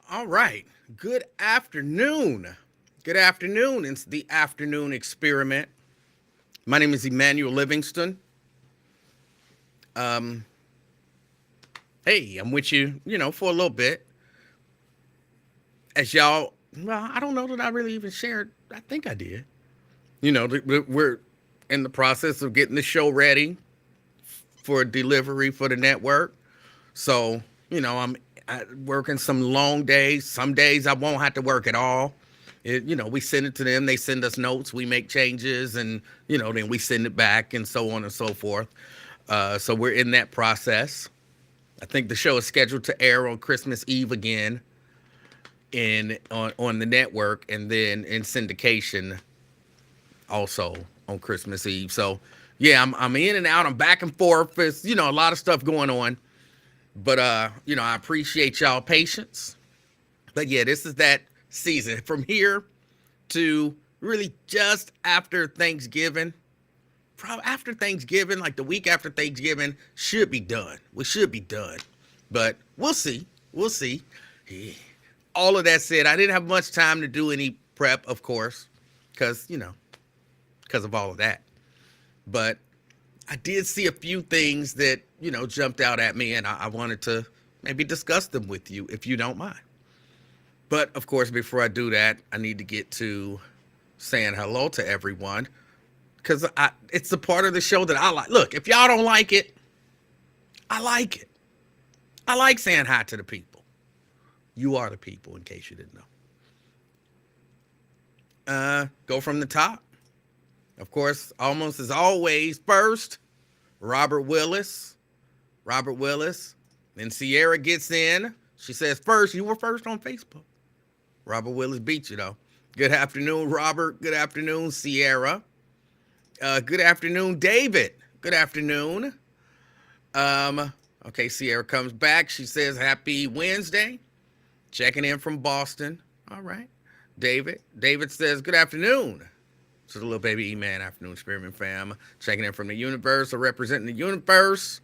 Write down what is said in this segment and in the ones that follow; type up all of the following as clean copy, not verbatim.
All right. Good afternoon. Good afternoon. It's the afternoon experiment. My name is Emanuel Livingston. Um, hey, I'm with you, for a little bit. As y'all, well, I don't know that I really even shared. I think I did. We're in the process of getting the show ready for delivery for the network. So, I'm working some long days. Some days I won't have to work at all. We send it to them. They send us notes. We make changes, and then we send it back, and so on and so forth. So we're in that process. I think the show is scheduled to air on Christmas Eve again, on the network, and then in syndication also on Christmas Eve. So yeah, I'm in and out. I'm back and forth. It's a lot of stuff going on. But I appreciate y'all patience. But yeah, this is that season from here to really just after Thanksgiving. Probably after Thanksgiving, like the week after Thanksgiving, should be done. We should be done. But we'll see. We'll see. All of that said, I didn't have much time to do any prep, of course, because of all of that. But I did see a few things that, jumped out at me, and I wanted to maybe discuss them with you if you don't mind. But of course, before I do that, I need to get to saying hello to everyone because it's the part of the show that I like. Look, if y'all don't like it, I like it. I like saying hi to the people. You are the people, in case you didn't know. Go from the top. Of course, almost as always, first, Robert Willis. Robert Willis. Then Sierra gets in. She says, first, you were first on Facebook. Robert Willis beat you, though. Good afternoon, Robert. Good afternoon, Sierra. Good afternoon, David. Good afternoon. Okay, Sierra comes back. She says, happy Wednesday. Checking in from Boston. All right. David says, good afternoon. So the little baby E-Man afternoon experiment fam. Checking in from the universe, or representing the universe.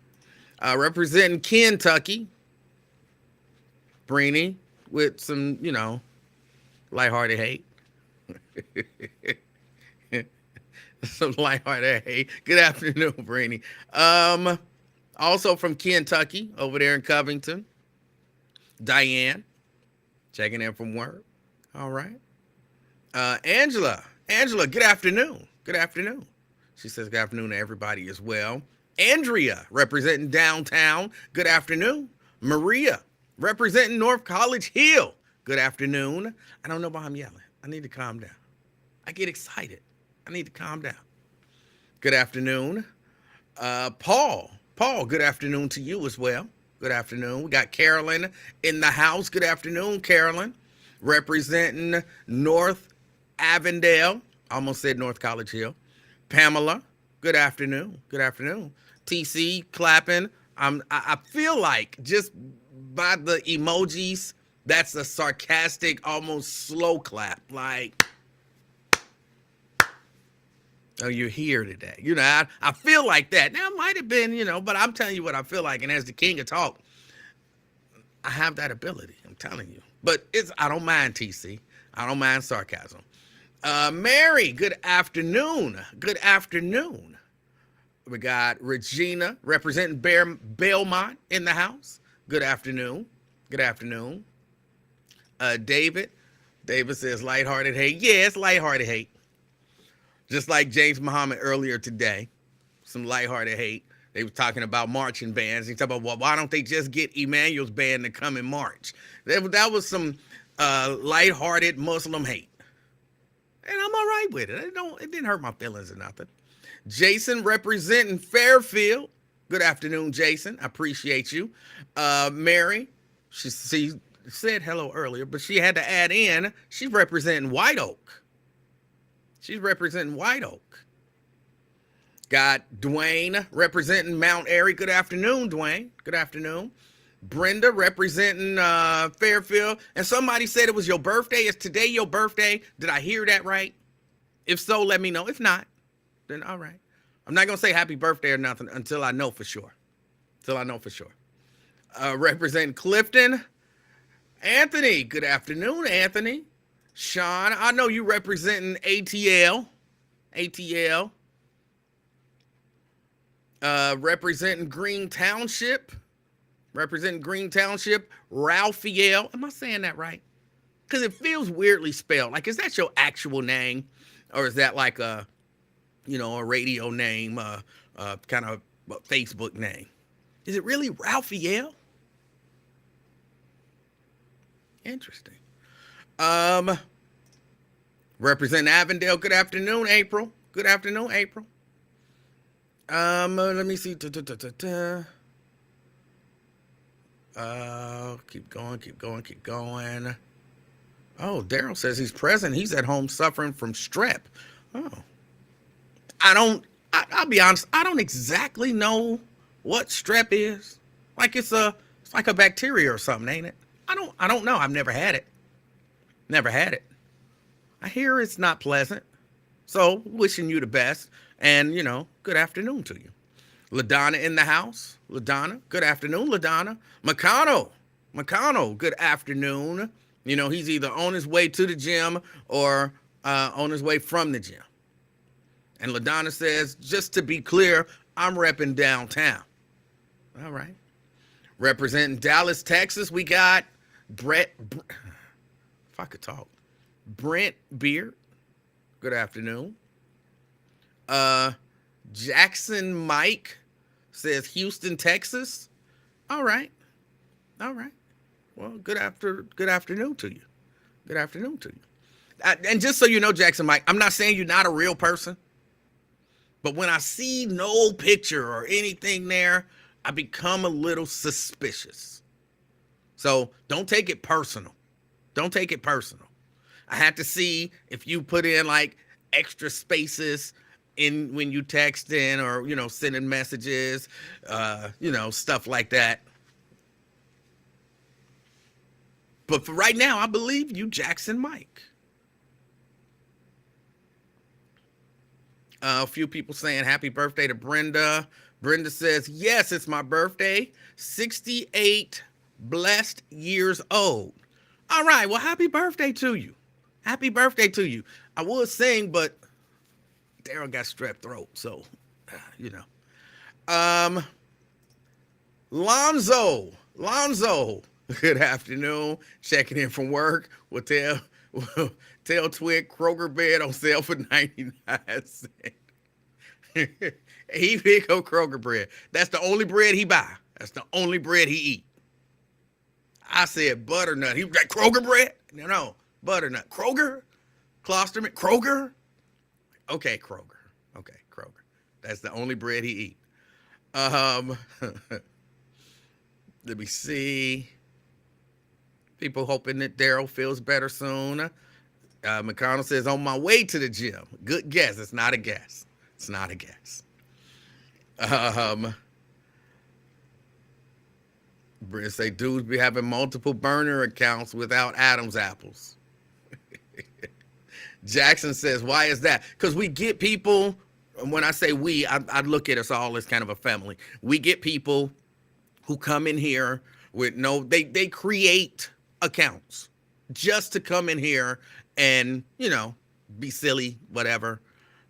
Representing Kentucky. Breeny with some, lighthearted hate. Some lighthearted hate. Good afternoon, Breeny. Also from Kentucky, over there in Covington. Diane, checking in from work. All right. Angela, good afternoon. Good afternoon. She says good afternoon to everybody as well. Andrea, representing downtown. Good afternoon. Maria, representing North College Hill. Good afternoon. I don't know why I'm yelling. I need to calm down. I get excited. I need to calm down. Good afternoon. Paul, good afternoon to you as well. Good afternoon. We got Carolyn in the house. Good afternoon, Carolyn. Representing North Avondale. Almost said North College Hill. Pamela, good afternoon. Good afternoon. TC clapping. I feel like just by the emojis, that's a sarcastic, almost slow clap. Like, oh, you're here today. I feel like that. Now, it might have been, but I'm telling you what I feel like. And as the king of talk, I have that ability. I'm telling you. But I don't mind TC. I don't mind sarcasm. Mary, good afternoon. Good afternoon. We got Regina representing Belmont in the house. Good afternoon. Good afternoon. David says lighthearted hate. Yeah, it's lighthearted hate. Just like James Muhammad earlier today. Some lighthearted hate. They were talking about marching bands. He talked about, well, why don't they just get Emmanuel's band to come and march? That was some lighthearted Muslim hate. And I'm all right with it. It didn't hurt my feelings or nothing. Jason representing Fairfield. Good afternoon, Jason. I appreciate you. Mary, she said hello earlier, but she had to add in, she's representing White Oak. She's representing White Oak. Got Dwayne representing Mount Airy. Good afternoon, Dwayne. Good afternoon. Brenda representing Fairfield. And somebody said it was your birthday. Is today your birthday? Did I hear that right? If so, let me know. If not, then all right. I'm not going to say happy birthday or nothing until I know for sure. Representing Clifton. Anthony, good afternoon, Anthony. Sean, I know you representing ATL. ATL. Representing Green Township. Representing Green Township. Ralphiel. Am I saying that right? Because it feels weirdly spelled. Like, is that your actual name? Or is that like a, a radio name, kind of a Facebook name? Is it really Ralphiel? Interesting. Represent Avondale. Good afternoon, April. Good afternoon, April. Let me see. Keep going, keep going, keep going. Oh, Daryl says he's present. He's at home suffering from strep. Oh. I'll be honest, I don't exactly know what strep is. Like it's like a bacteria or something, ain't it? I don't know. I've never had it. Never had it. I hear it's not pleasant. So, wishing you the best. And, good afternoon to you. LaDonna in the house. LaDonna, good afternoon, LaDonna. McConnell, good afternoon. He's either on his way to the gym or on his way from the gym. And LaDonna says, just to be clear, I'm repping downtown. All right. Representing Dallas, Texas, we got if I could talk, Brent Beard. Good afternoon. Jackson Mike says Houston, Texas. All right. Well, good afternoon to you. Good afternoon to you. And just so you know, Jackson Mike, I'm not saying you're not a real person, but when I see no picture or anything there, I become a little suspicious. So don't take it personal. Don't take it personal. I had to see if you put in like extra spaces in when you text in or, sending messages, stuff like that. But for right now, I believe you, Jackson Mike. A few people saying happy birthday to Brenda. Brenda says, yes, it's my birthday. 68 blessed years old. All right. Well, happy birthday to you. Happy birthday to you. I would sing, but Daryl got strep throat. So, Lonzo. Good afternoon. Checking in from work. We'll tell Twig Kroger bed on sale for 99 cents. He pick up Kroger bread. That's the only bread he buy. That's the only bread he eat. I said butternut. He was like, Kroger bread? No, butternut. Kroger? Klosterman? Kroger? Okay, Kroger. That's the only bread he eat. Let me see. People hoping that Daryl feels better soon. McConnell says, on my way to the gym. Good guess. It's not a guess. It's not a guess. Brenda say, dudes be having multiple burner accounts without Adam's apples. Jackson says, why is that? Because we get people, when I say we, I look at us all as kind of a family. We get people who come in here with they create accounts just to come in here and, be silly, whatever,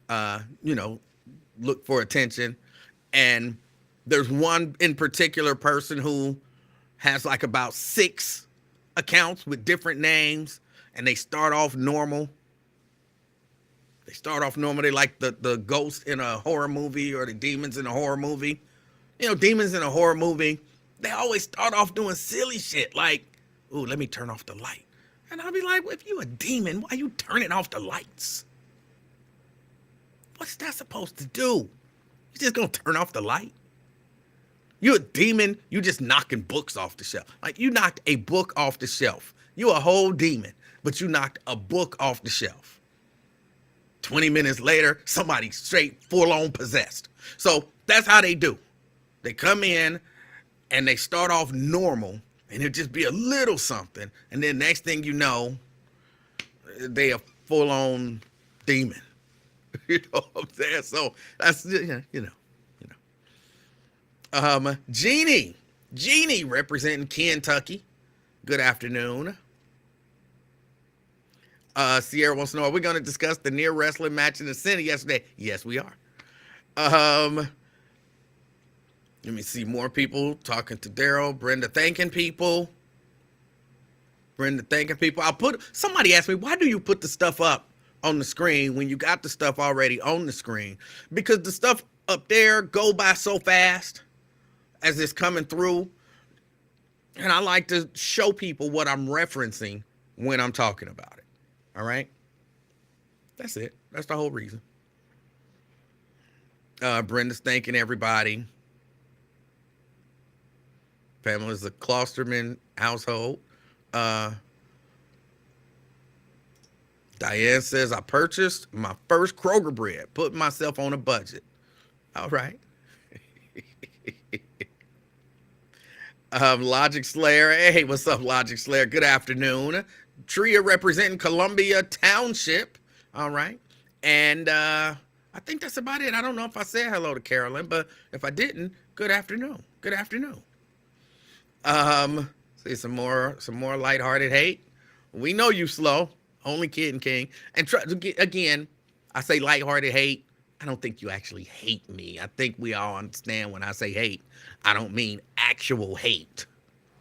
look for attention. And there's one in particular person who has like about 6 accounts with different names, and they start off normal. They like the ghost in a horror movie or the demons in a horror movie. Demons in a horror movie, they always start off doing silly shit like, ooh, let me turn off the light. And I'll be like, well, if you a demon, why are you turning off the lights? What's that supposed to do? You just gonna turn off the light? You a demon, you just knocking books off the shelf. Like you knocked a book off the shelf. You a whole demon, but you knocked a book off the shelf. 20 minutes later, somebody straight full-on possessed. So that's how they do. They come in and they start off normal, and it'll just be a little something. And then next thing you know, they a full-on demon. You know what I'm saying? So that's, Jeannie representing Kentucky. Good afternoon. Sierra wants to know, are we going to discuss the near wrestling match in the center yesterday? Yes, we are. Let me see more people talking to Daryl. Brenda thanking people. Somebody asked me, why do you put the stuff up on the screen when you got the stuff already on the screen? Because the stuff up there go by so fast as it's coming through. And I like to show people what I'm referencing when I'm talking about it. All right? That's it. That's the whole reason. Brenda's thanking everybody. Pamela's a Klosterman household. Diane says, I purchased my first Kroger bread, putting myself on a budget. All right. Logic Slayer. Hey, what's up, Logic Slayer? Good afternoon. Tria representing Columbia Township. All right. And I think that's about it. I don't know if I said hello to Carolyn, but if I didn't, good afternoon. Good afternoon. See some more lighthearted hate. We know you slow. Only kidding, King. And again, I say lighthearted hate. I don't think you actually hate me. I think we all understand when I say hate, I don't mean actual hate.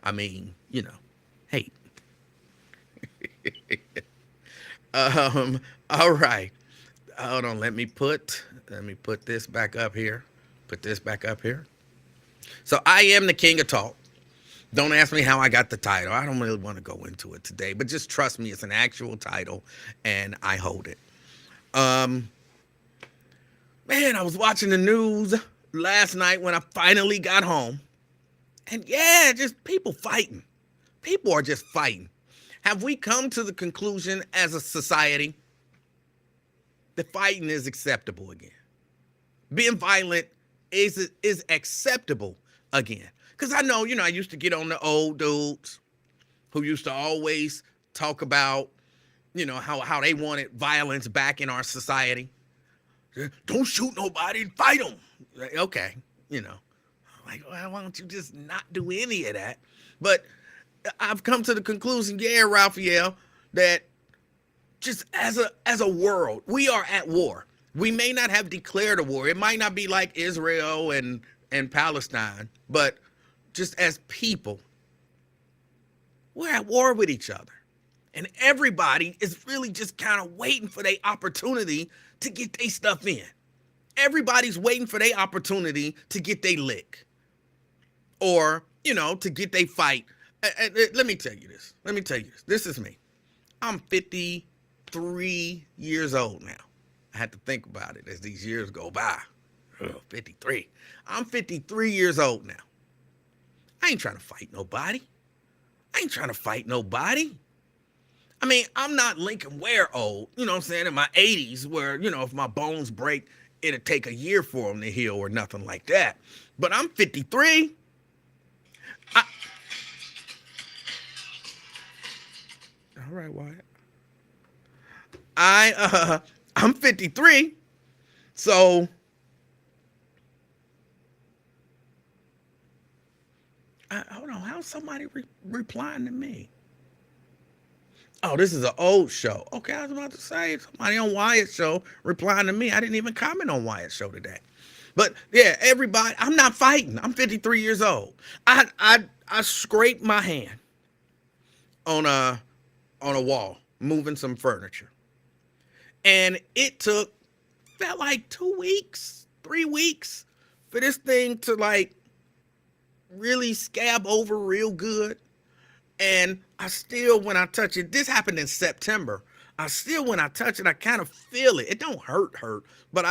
I mean, hate. All right. Hold on. Let me put this back up here. So I am the king of talk. Don't ask me how I got the title. I don't really want to go into it today, but just trust me, it's an actual title and I hold it. Man, I was watching the news last night when I finally got home. And yeah, just people fighting. People are just fighting. Have we come to the conclusion as a society that fighting is acceptable again? Being violent is acceptable again. Because I know, I used to get on the old dudes who used to always talk about, how they wanted violence back in our society. Don't shoot nobody, fight them. Okay, like, well, why don't you just not do any of that? But I've come to the conclusion, yeah, Raphael, that just as a world, we are at war. We may not have declared a war. It might not be like Israel and Palestine, but just as people, we're at war with each other. And everybody is really just kind of waiting for their opportunity to get their stuff in. Everybody's waiting for their opportunity to get their lick. Or, to get their fight. Let me tell you this. This is me. I'm 53 years old now. I had to think about it as these years go by. 53. I'm 53 years old now. I ain't trying to fight nobody. I mean, I'm not Lincoln Ware old, in my 80s where, if my bones break, it'll take a year for them to heal or nothing like that. But I'm 53. All right, Wyatt. I'm 53. So hold on, how's somebody replying to me? Oh, this is an old show. Okay, I was about to say somebody on Wyatt's show replying to me. I didn't even comment on Wyatt's show today. But yeah, everybody, I'm not fighting. I'm 53 years old. I scraped my hand on a wall, moving some furniture. And it felt like 2 weeks, 3 weeks for this thing to like really scab over real good. And I still, when I touch it, this happened in September. When I touch it, I kind of feel it. It don't hurt. But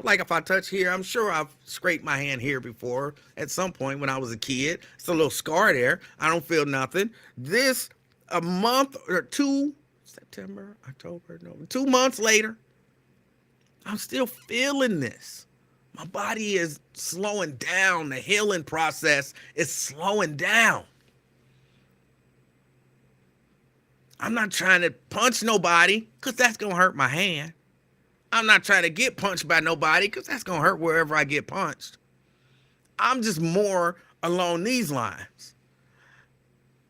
like if I touch here, I'm sure I've scraped my hand here before at some point when I was a kid. It's a little scar there. I don't feel nothing. This, a month or two, September, October, November, 2 months later, I'm still feeling this. My body is slowing down. The healing process is slowing down. I'm not trying to punch nobody because that's going to hurt my hand. I'm not trying to get punched by nobody because that's going to hurt wherever I get punched. I'm just more along these lines.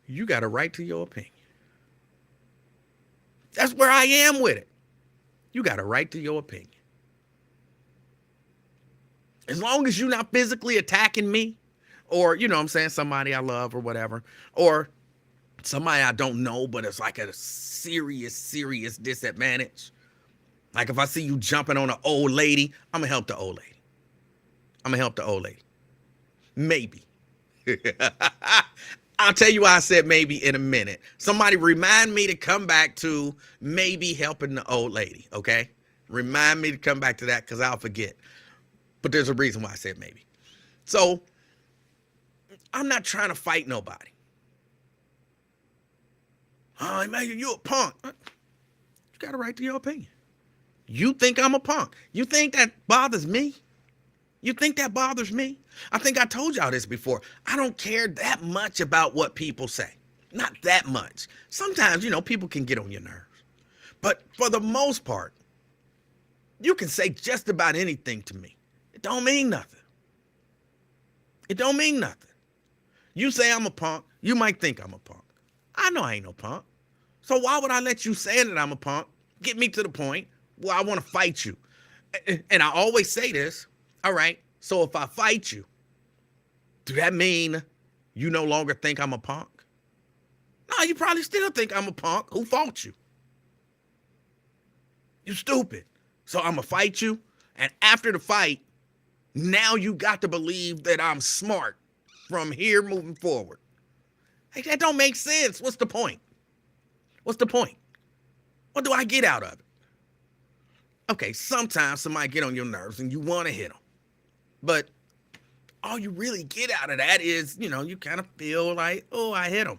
you got a right to your opinion. That's where I am with it. You got a right to your opinion. As long as you're not physically attacking me, or, you know what I'm saying, somebody I love or whatever, or somebody I don't know, but it's like a serious disadvantage. Like if I see you jumping on an old lady, I'm going to help the old lady. I'm going to help the old lady. Maybe. I'll tell you why I said maybe in a minute. Somebody remind me to come back to maybe helping the old lady, okay? Remind me to come back to that because I'll forget. But there's a reason why I said maybe. So I'm not trying to fight nobody. Oh, man, you a punk. You got a right to your opinion. You think I'm a punk. You think that bothers me? You think that bothers me? I think I told y'all this before. I don't care that much about what people say. Not that much. Sometimes, you know, people can get on your nerves. But for the most part, you can say just about anything to me. It don't mean nothing. It don't mean nothing. You say I'm a punk, you might think I'm a punk. I know I ain't no punk. So why would I let you say that I'm a punk get me to the point where I want to fight you? And I always say this, all right, so if I fight you, do that mean you no longer think I'm a punk? No, you probably still think I'm a punk. Who fought you? You stupid. So I'm going to fight you, and after the fight, now you got to believe that I'm smart from here moving forward. Hey, that don't make sense. What's the point? What's the point? What do I get out of it? Okay, sometimes somebody get on your nerves and you want to hit them. But all you really get out of that is, you know, you kind of feel like, oh, I hit them.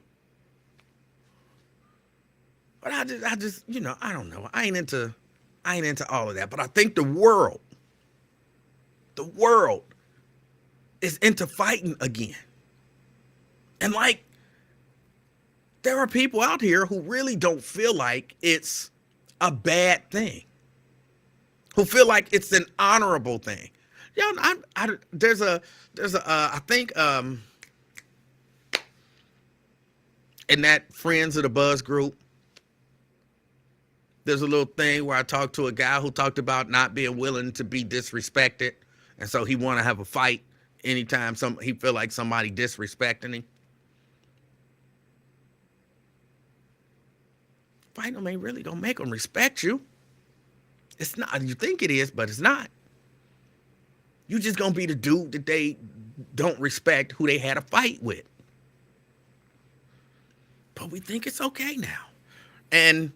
But I just, you know, I don't know. I ain't into all of that. But I think the world is into fighting again. And like, there are people out here who really don't feel like it's a bad thing, who feel like it's an honorable thing. Yeah, there's a I think in that Friends of the Buzz group, there's a little thing where I talked to a guy who talked about not being willing to be disrespected, and so he want to have a fight anytime he feel like somebody disrespecting him. Fighting them ain't really gonna make them respect you. It's not. You think it is, but it's not. You just gonna be the dude that they don't respect, who they had a fight with. But we think it's okay now. And,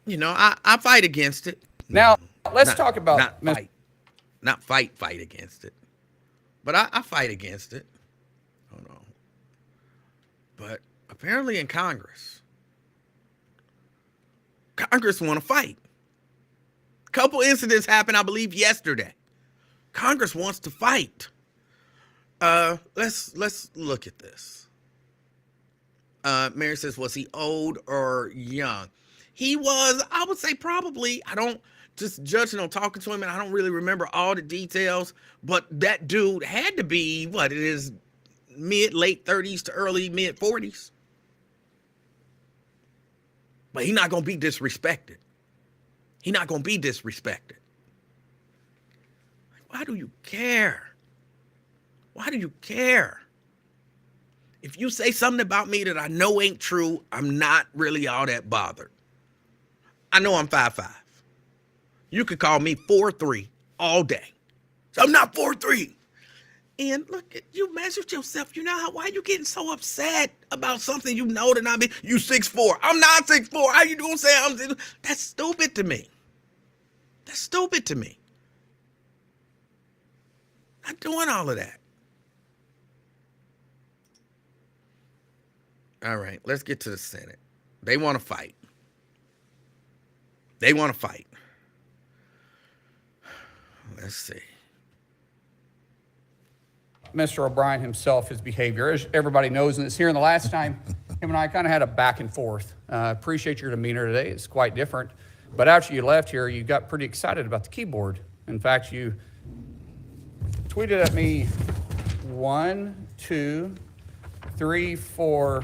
you know, I fight against it. Now, let's talk about... Not fight against it. But I fight against it. Hold on. But apparently in Congress want to fight. A couple incidents happened, I believe, yesterday. Congress wants to fight. Let's look at this. Mary says, was he old or young? He was, I would say probably, I don't, just judging on talking to him, and I don't really remember all the details, but that dude had to be, late 30s to early mid 40s. But he's not going to be disrespected. He's not going to be disrespected. Why do you care? Why do you care? If you say something about me that I know ain't true, I'm not really all that bothered. I know I'm 5'5". You could call me 4'3" all day. So I'm not 4'3". And look, you measured yourself. You know why are you getting so upset about something you know that you 6'4". I'm not 6'4". How you gonna say I'm 6'4"? That's stupid to me. That's stupid to me. Not doing all of that. All right, let's get to the Senate. They want to fight. They want to fight. Let's see. Mr. O'Brien himself, his behavior, as everybody knows, and it's here in the last time, him and I kind of had a back and forth. Appreciate your demeanor today. It's quite different. But after you left here, you got pretty excited about the keyboard. In fact, you tweeted at me 1, 2, 3, 4,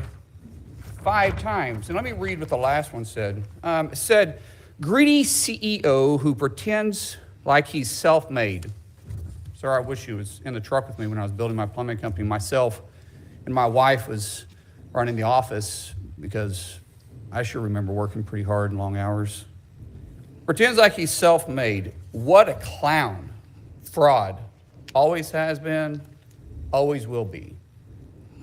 5 times. And let me read what the last one said. It said, greedy CEO who pretends like he's self-made. Sir, I wish he was in the truck with me when I was building my plumbing company. Myself and my wife was running the office because I sure remember working pretty hard and long hours. Pretends like he's self-made. What a clown. Fraud. Always has been, always will be.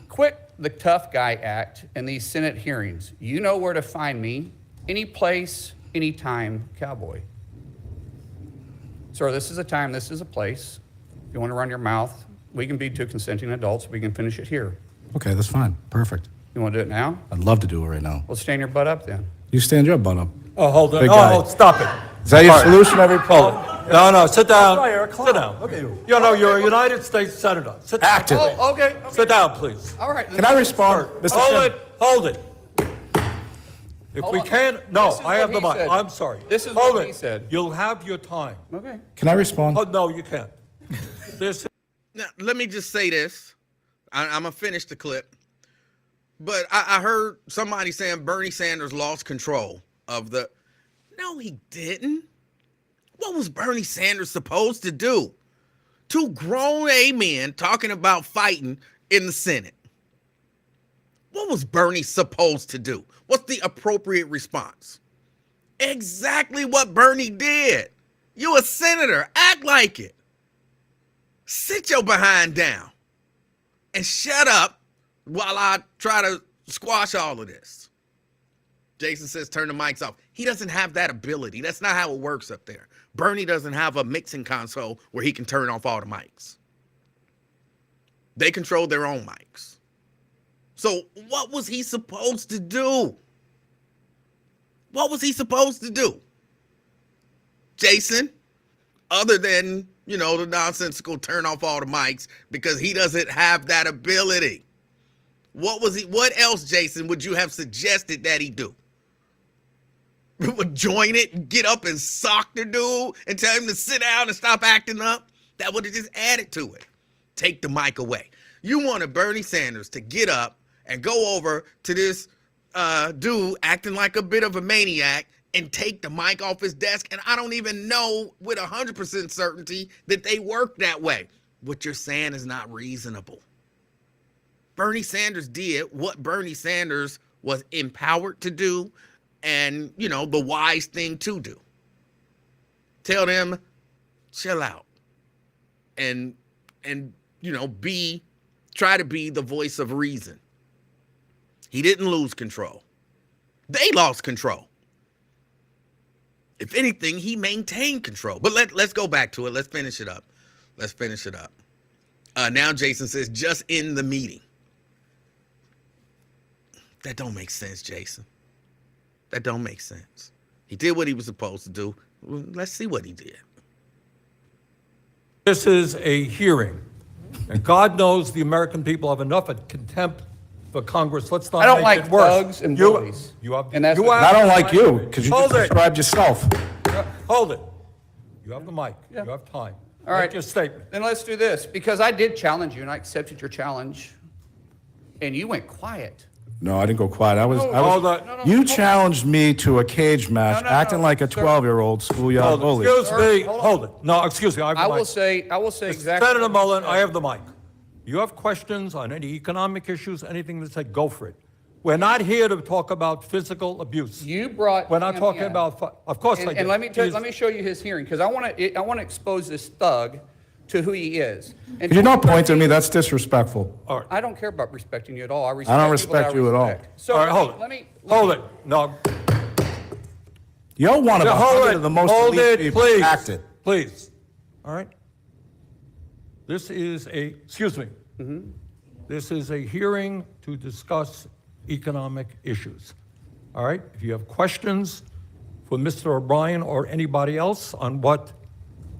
Quit the tough guy act in these Senate hearings. You know where to find me. Any place, anytime, cowboy. Sir, this is a time, this is a place. If you want to run your mouth, we can be 2 consenting adults. We can finish it here. Okay, that's fine. Perfect. You want to do it now? I'd love to do it right now. Well, stand your butt up then. You stand your butt up. Oh, hold on. Big guy. Oh, stop it. Is that your All right. solution every Hold it. No, sit down. Right, you're a clown. Sit down. Look at you. You know, you're a United States Senator. Sit down. Active. Oh, okay. Sit down, please. All right. Can I respond, Mr. Hold Chairman? it. Hold it. If Hold we on. can't, no, This is I have what the he mic. said. I'm sorry. This is Hold what it. he said. You'll have your time. Okay. Can I respond? Oh, no, you can't. This Now, let me just say this. I'm going to finish the clip. But I heard somebody saying Bernie Sanders lost control of the... No, he didn't. What was Bernie Sanders supposed to do? 2 grown men talking about fighting in the Senate. What was Bernie supposed to do? What's the appropriate response? Exactly what Bernie did. You a senator. Act like it. Sit your behind down and shut up while I try to squash all of this. Jason says turn the mics off. He doesn't have that ability. That's not how it works up there. Bernie doesn't have a mixing console where he can turn off all the mics. They control their own mics. So what was he supposed to do? What was he supposed to do? Jason, other than, you know, the nonsensical turn off all the mics because he doesn't have that ability. What else, Jason, would you have suggested that he do? Would join it and get up and sock the dude and tell him to sit down and stop acting up? That would have just added to it. Take the mic away. You wanted Bernie Sanders to get up and go over to this dude acting like a bit of a maniac and take the mic off his desk. And I don't even know with 100% certainty that they work that way. What you're saying is not reasonable. Bernie Sanders did what Bernie Sanders was empowered to do and, you know, the wise thing to do. Tell them, chill out and you know, try to be the voice of reason. He didn't lose control. They lost control. If anything, he maintained control. But let's go back to it. Let's finish it up. Now Jason says, just in the meeting. That don't make sense, Jason. That don't make sense. He did what he was supposed to do. Well, let's see what he did. This is a hearing, and God knows the American people have enough of contempt for Congress. Let's not I don't make like it worse. thugs and bullies. And that's what- I don't like you because you Hold just it. described yourself. Hold it. You have the mic. Yeah. You have time. All right. Make your statement. Then let's do this, because I did challenge you and I accepted your challenge, and you went quiet. No, I didn't go quiet. Hold on. You challenged me to a cage match, No, acting like a sir. 12-year-old schoolyard bully. Excuse me. Hold on. Hold it. No, excuse me. I have the I mic. will say exactly. Senator what you Mullen, said. I have the mic. You have questions on any economic issues, anything that said, go for it. We're not here to talk about physical abuse. You brought. We're not him talking in. about, of course I And, did. and let me He's- let me show you his hearing, because I want to expose this thug to who he is. And Could you not point at me? That's disrespectful. All right. I don't care about respecting you at all. I don't respect people respect that I you at all. respect. So All right, hold it. let me Hold it. No. You're one of Hold 100 it. of the most Hold elite it, people. please. Act it. Please. All right. This is excuse me. Mm-hmm. This is a hearing to discuss economic issues. All right. If you have questions for Mr. O'Brien or anybody else on what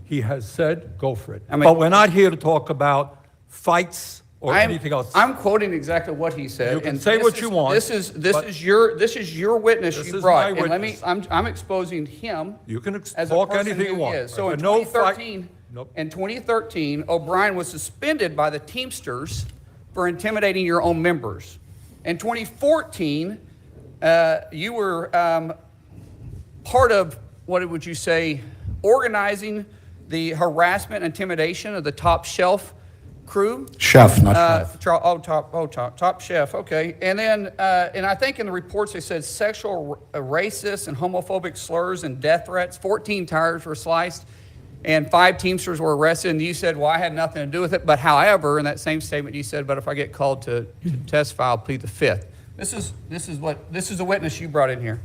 he has said, go for it. I mean- But we're not here to talk about fights or anything else. I'm quoting exactly what he said. You can and say this what is- you want, This is but- your witness This you is brought. my And let me. witness. I'm exposing him. You can as a talk person anything who you want. he is. So But in no fight- 2013, Nope. in 2013, O'Brien was suspended by the Teamsters for intimidating your own members. In 2014, you were part of, what would you say, organizing the harassment and intimidation of the Top Shelf crew? Chef, not chef. Top Chef, okay. And then, and I think in the reports they said sexual, racist, and homophobic slurs and death threats. 14 tires were sliced, and 5 Teamsters were arrested. And you said, well, I had nothing to do with it. But however, in that same statement, you said, but if I get called to testify, I'll plead the fifth. This is a witness you brought in here.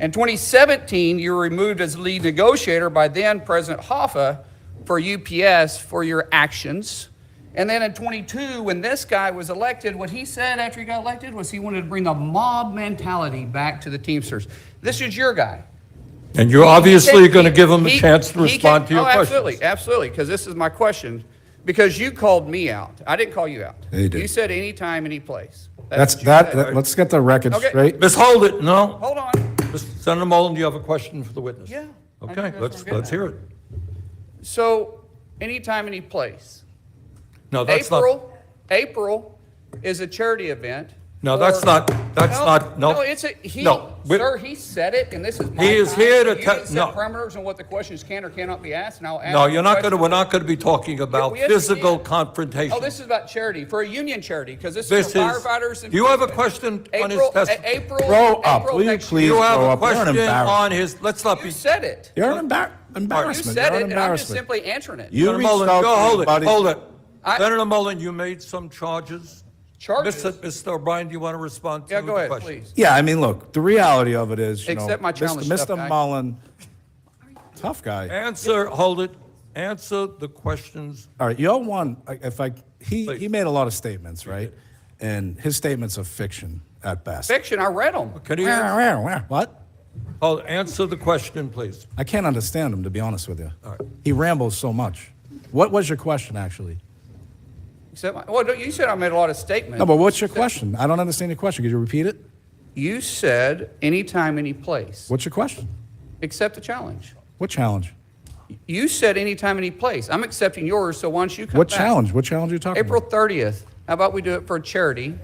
In 2017, you were removed as lead negotiator by then President Hoffa for UPS for your actions. And then in 22, when this guy was elected, what he said after he got elected was he wanted to bring the mob mentality back to the Teamsters. This is your guy. And you're obviously going to give him a chance to respond to your questions. Absolutely, because this is my question. Because you called me out. I didn't call you out. Yeah, you did. You said anytime, any place. That's what you said. that. Let's get the record Okay. straight. Ms. Hold it, no. Hold on. Senator Mullen, do you have a question for the witness? Yeah. I Okay, think that's what I'm getting let's hear it. So, anytime, any place. No, that's not, April is a charity event. no, that's for- not, no. No, it's a, No, we- sir, he said it, and this is my He is time, here to and you tell- didn't set no. parameters on what the questions can or cannot be asked, and I'll ask. No, you you're the not going to, question. we're not going to be talking about yes, we physical can. confrontation. Oh, this is about charity, for a union charity, because this This is for firefighters and. do you have a question on his testimony? April. Grow up, April will you next please? year. You have grow a up. You're an question embarrassment. on his, let's not You be, said it. You're an You embarrassment. said You're it, an and I'm just embarrassment. simply answering it. You Senator reached Mullen, out go to hold it, everybody- hold it. I- Senator Mullen, you made some charges. Charges. Mr. O'Brien, do you want to respond to Yeah, the go ahead, question? please. Yeah, I mean, look, the reality of it is, you know, Accept my challenge, Mr. tough guy. Mullen, tough guy. Answer, hold it, answer the questions. All right, y'all won. He Please. made a lot of statements, right? And his statements are fiction at best. Fiction, I read them. Can you answer, What? answer the question, please? I can't understand him, to be honest with you. All right. He rambles so much. What was your question, actually? Well, you said I made a lot of statements. No, but what's your question? I don't understand your question. Could you repeat it? You said anytime, any place. What's your question? Accept the challenge. What challenge? You said anytime, any place. I'm accepting yours, so why don't you come What back? challenge? What challenge are you talking April about? 30th. How about we do it for a charity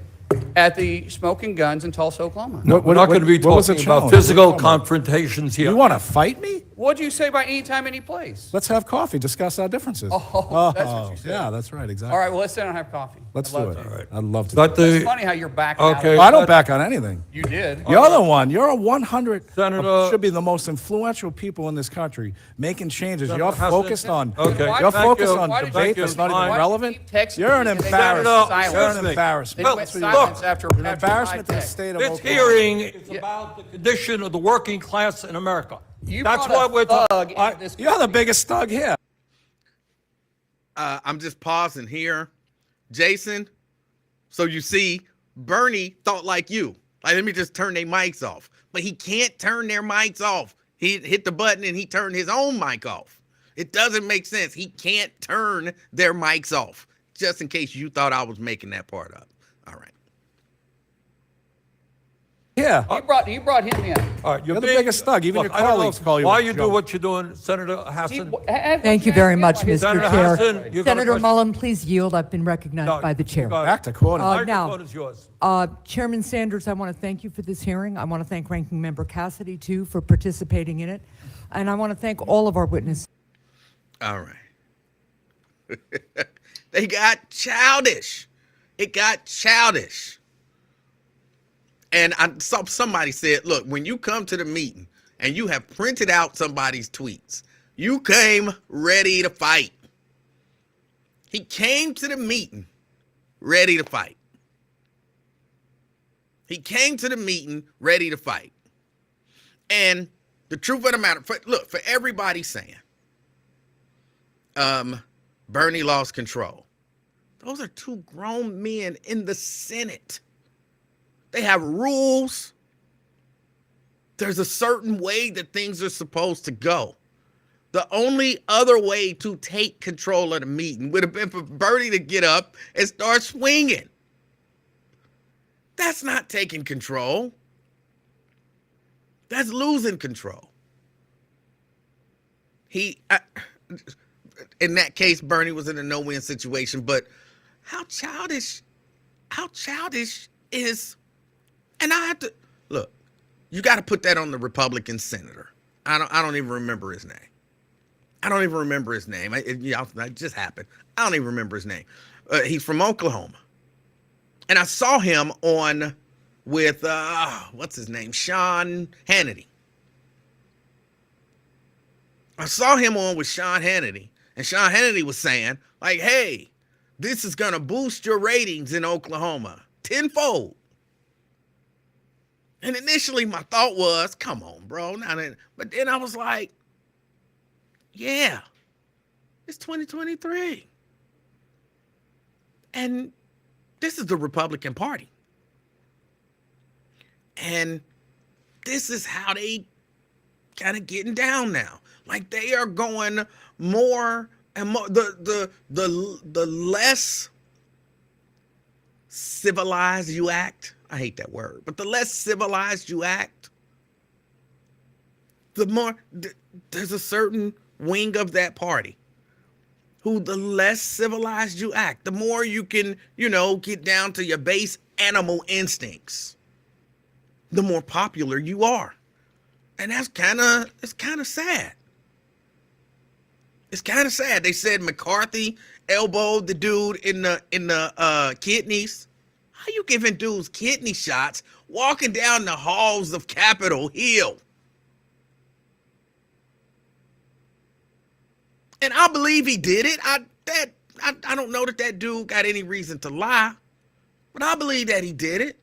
at the Smoking Guns in Tulsa, Oklahoma? What- We're not going to be what was the talking about challenge? physical What are you talking about? confrontations here. You want to fight me? What'd you say by anytime, any place? Let's have coffee, discuss our differences. Oh, that's what you said. Yeah, that's right, exactly. All right, well, let's sit down and have coffee. Let's I'd do love it. to. I'd love to. But It's the, funny how you're backing Okay. out. I don't back on anything. You did. You're the one. You're a 100. Senator- Should be the most influential people in this country, making changes. Senator You're Hassan- focused on. Okay. You're Thank focused you. on Why did debate you- that's not why even did you relevant. keep texting You're an me and then embarrassment. silence? You're an Excuse me. embarrassment. Then That's went what you are. silence after You're an my embarrassment to the text. state of this Oklahoma. hearing is about the condition of the working class in America. You That's brought what a we're thug talking. into this You're the biggest thug here. I'm just pausing here. Jason, so you see, Bernie thought like you. Like, let me just turn their mics off. But he can't turn their mics off. He hit the button and he turned his own mic off. It doesn't make sense. He can't turn their mics off. Just in case you thought I was making that part up. All right. Yeah. You brought him in. All right, You're the biggest thug. Even your colleagues call you Why a you do joke. what you're doing, Senator Hassan? Thank you very much, Mr. Senator Chair. Hassan, you got a Senator question? Mullen, please yield. I've been recognized by the chair. go ahead. Back to quoting. Uh, now- Microphone is yours. Chairman Sanders, I want to thank you for this hearing. I want to thank Ranking Member Cassidy, too, for participating in it. And I want to thank all of our witnesses. All right. They got childish. It got childish. And somebody said, look, when you come to the meeting and you have printed out somebody's tweets, you came ready to fight. He came to the meeting ready to fight. He came to the meeting ready to fight. And the truth of the matter, for everybody saying, Bernie lost control. Those are two grown men in the Senate. They have rules. There's a certain way that things are supposed to go. The only other way to take control of the meeting would have been for Bernie to get up and start swinging. That's not taking control. That's losing control. In that case, Bernie was in a no-win situation, but how childish is And I have to look, you got to put that on the Republican senator. I don't even remember his name. I don't even remember his name. It just happened. I don't even remember his name. He's from Oklahoma. And I saw him on with, what's his name? Sean Hannity. I saw him on with Sean Hannity. And Sean Hannity was saying, like, hey, this is going to boost your ratings in Oklahoma tenfold. And initially my thought was, come on, bro. But then I was like, yeah, it's 2023. And this is the Republican Party. And this is how they kind of getting down now. Like they are going more and more. The less civilized you act, I hate that word, but the less civilized you act, the more there's a certain wing of that party who the less civilized you act, the more you can, get down to your base animal instincts, the more popular you are. And it's kind of sad. It's kind of sad. They said McCarthy elbowed the dude in the kidneys. How you giving dudes kidney shots walking down the halls of Capitol Hill? And I believe he did it. I don't know that dude got any reason to lie, but I believe that he did it.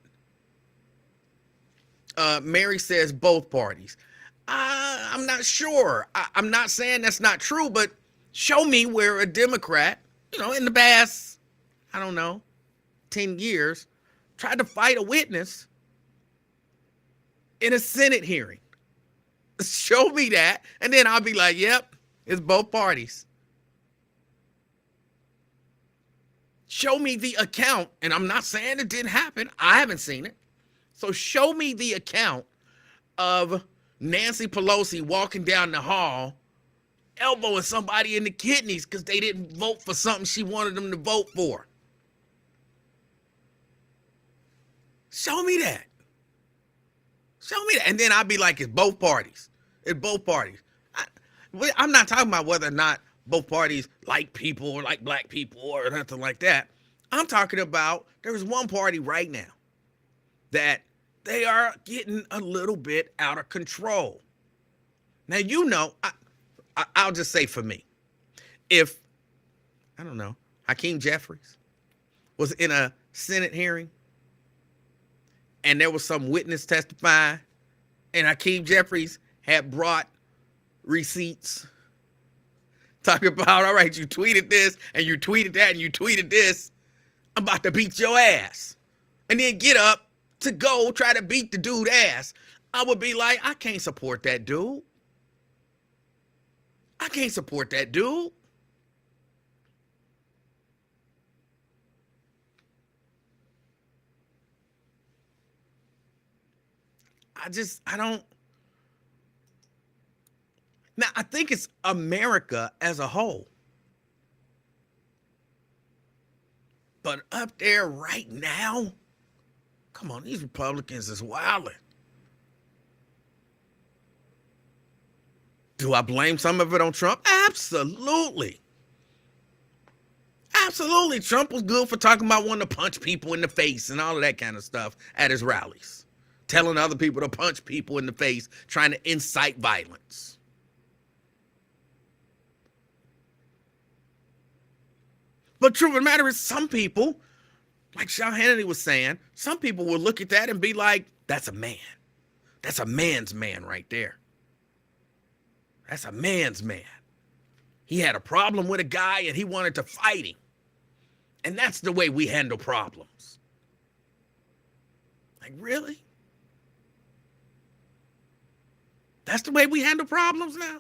Mary says both parties. I'm not sure. I'm not saying that's not true, but show me where a Democrat, in the past, 10 years, tried to fight a witness in a Senate hearing. Show me that, and then I'll be like, yep, it's both parties. Show me the account, and I'm not saying it didn't happen. I haven't seen it. So show me the account of Nancy Pelosi walking down the hall, elbowing somebody in the kidneys because they didn't vote for something she wanted them to vote for. Show me that. Show me that. And then I'll be like, it's both parties. It's both parties. I'm not talking about whether or not both parties like people or like black people or nothing like that. I'm talking about there's one party right now that they are getting a little bit out of control. Now, I'll just say for me, if, Hakeem Jeffries was in a Senate hearing and there was some witness testifying and Hakeem Jeffries had brought receipts talking about, all right, you tweeted this and you tweeted that and you tweeted this, I'm about to beat your ass. And then get up to go try to beat the dude ass. I would be like, I can't support that dude. I can't support that dude. I don't. Now, I think it's America as a whole. But up there right now, come on, these Republicans is wilding. Do I blame some of it on Trump? Absolutely. Absolutely. Trump was good for talking about wanting to punch people in the face and all of that kind of stuff at his rallies. Telling other people to punch people in the face, trying to incite violence. But truth of the matter is, some people, like Sean Hannity was saying, some people will look at that and be like, that's a man. That's a man's man right there. That's a man's man. He had a problem with a guy and he wanted to fight him. And that's the way we handle problems. Like, really? That's the way we handle problems now?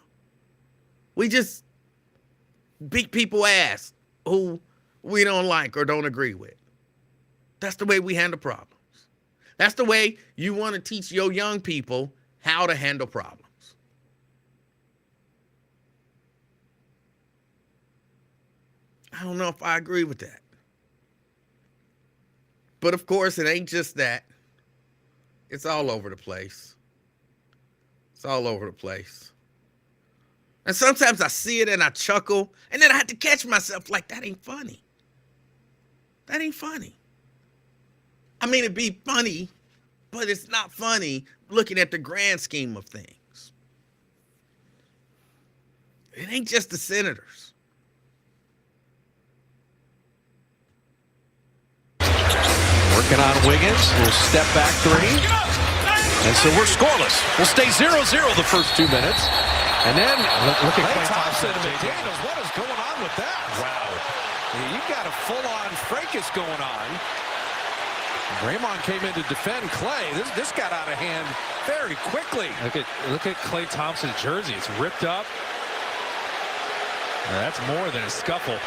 We just beat people ass who we don't like or don't agree with. That's the way we handle problems. That's the way you want to teach your young people how to handle problems. I don't know if I agree with that. But of course, it ain't just that. It's all over the place. It's all over the place. And sometimes I see it and I chuckle, and then I have to catch myself like, that ain't funny. That ain't funny. I mean, it'd be funny, but it's not funny looking at the grand scheme of things. It ain't just the Senators. Working on Wiggins. Little step back three. And so we're scoreless. We'll stay 0-0 the first 2 minutes. And then look at Klay Thompson and McDaniels. What is going on with that? Wow. You've got a full-on fracas going on. Draymond came in to defend Klay. This got out of hand very quickly. Look at Klay Thompson's jersey. It's ripped up. Now, that's more than a scuffle.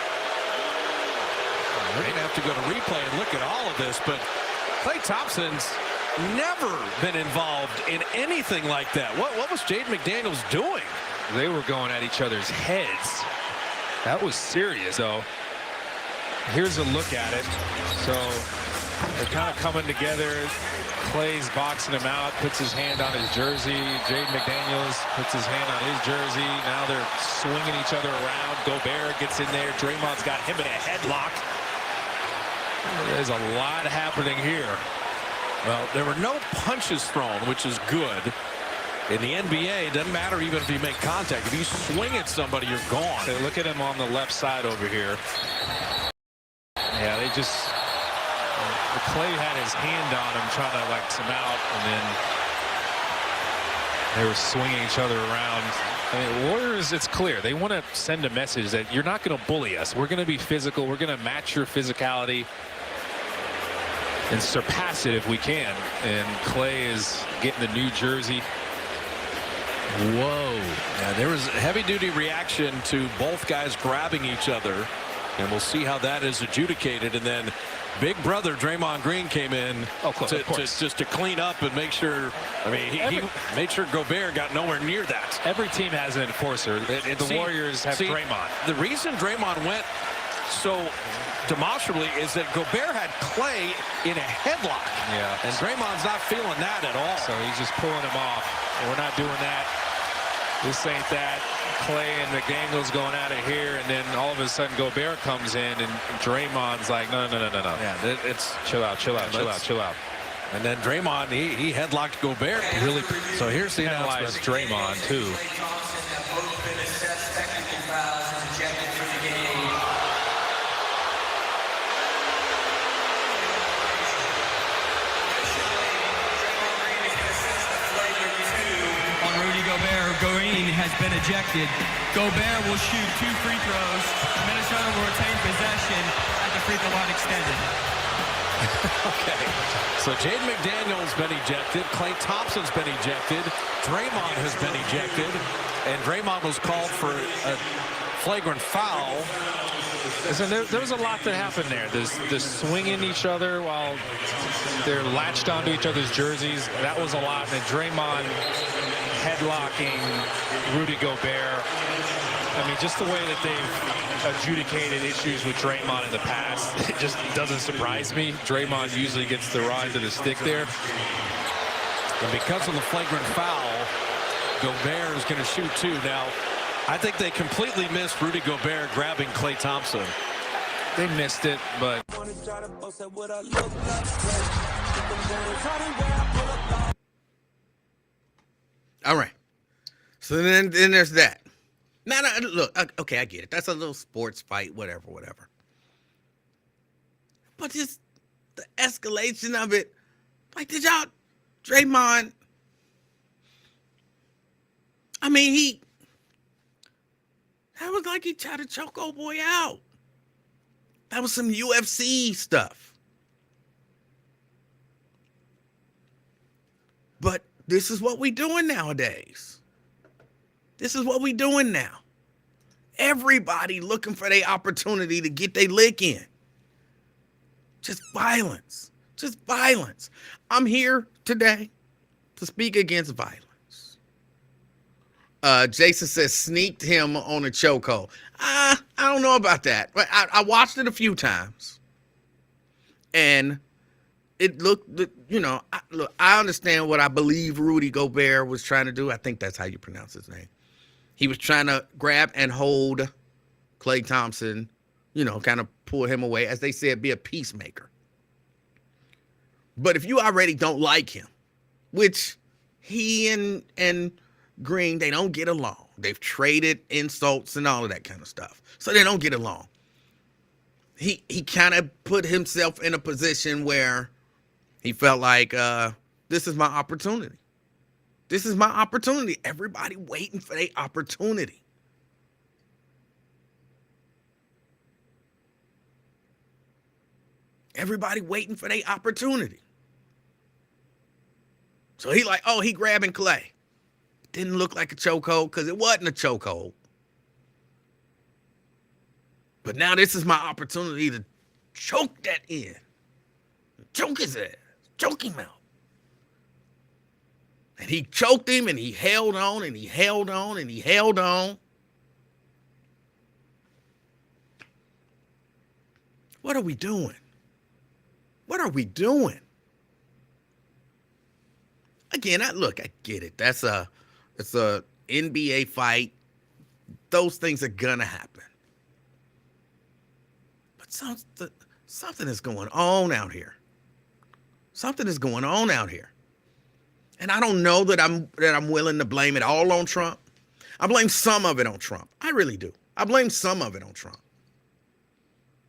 We're going to have to go to replay and look at all of this, but Klay Thompson's never been involved in anything like that. What was Jaden McDaniels doing? They were going at each other's heads. That was serious, though. Here's a look at it. So they're kind of coming together. Klay's boxing him out, puts his hand on his jersey. Jaden McDaniels puts his hand on his jersey. Now they're swinging each other around. Gobert gets in there. Draymond's got him in a headlock. There's a lot happening here. Well, there were no punches thrown, which is good. In the NBA, it doesn't matter even if you make contact. If you swing at somebody, you're gone. So look at him on the left side over here. Yeah, they just... Klay had his hand on him, trying to like him out, and then they were swinging each other around. I mean, Warriors, it's clear. They want to send a message that you're not going to bully us. We're going to be physical. We're going to match your physicality and surpass it if we can. And Klay is getting the new jersey. Whoa. Yeah, there was a heavy-duty reaction to both guys grabbing each other, and we'll see how that is adjudicated. And then big brother Draymond Green came in just to clean up and make sure. I mean, he made sure Gobert got nowhere near that. Every team has an enforcer. The Warriors have Draymond. The reason Draymond went so demonstrably is that Gobert had Klay in a headlock. Yeah. And Draymond's not feeling that at all. So he's just pulling him off. And we're not doing that. This ain't that. Klay and McDaniels going out of here, and then all of a sudden Gobert comes in, and Draymond's like, no. Yeah, it's chill out. And then Draymond, he headlocked Gobert. Really. So here's the Penalized announcement. Draymond too. Green has been ejected. Gobert will shoot 2 free throws. Minnesota will retain possession at the free throw line extended. Okay. So Jaden McDaniels been ejected. Klay Thompson's been ejected. Draymond has been ejected. And Draymond was called for a flagrant foul. Listen, there was a lot that happened there. This swinging each other while they're latched onto each other's jerseys. That was a lot. And then Draymond headlocking Rudy Gobert. I mean, just the way that they've adjudicated issues with Draymond in the past, it just doesn't surprise me. Draymond usually gets the raw end of the stick there. And because of the flagrant foul, Gobert is going to shoot 2. Now, I think they completely missed Rudy Gobert grabbing Klay Thompson. They missed it, but... All right. So then there's that. Now, look, okay, I get it. That's a little sports fight, whatever. But just the escalation of it, like, did y'all, Draymond, I mean, that was like he tried to choke old boy out. That was some UFC stuff. But this is what we doing nowadays. This is what we doing now. Everybody looking for their opportunity to get their lick in. Just violence. Just violence. I'm here today to speak against violence. Jason says sneaked him on a chokehold. I don't know about that. But I watched it a few times. And it looked, look, I understand what I believe Rudy Gobert was trying to do. I think that's how you pronounce his name. He was trying to grab and hold Klay Thompson, kind of pull him away, as they said, be a peacemaker. But if you already don't like him, which he and Green, they don't get along. They've traded insults and all of that kind of stuff. So they don't get along. He kind of put himself in a position where he felt like, this is my opportunity. This is my opportunity. Everybody waiting for their opportunity. Everybody waiting for their opportunity. So he grabbing Klay. Didn't look like a chokehold because it wasn't a chokehold. But now this is my opportunity to choke that in. Choke his ass. Choke him out. And he choked him and he held on and he held on and he held on. What are we doing? What are we doing? Again, I get it. It's a NBA fight. Those things are gonna happen. But something is going on out here. Something is going on out here. And I don't know that I'm willing to blame it all on Trump. I blame some of it on Trump. I really do. I blame some of it on Trump.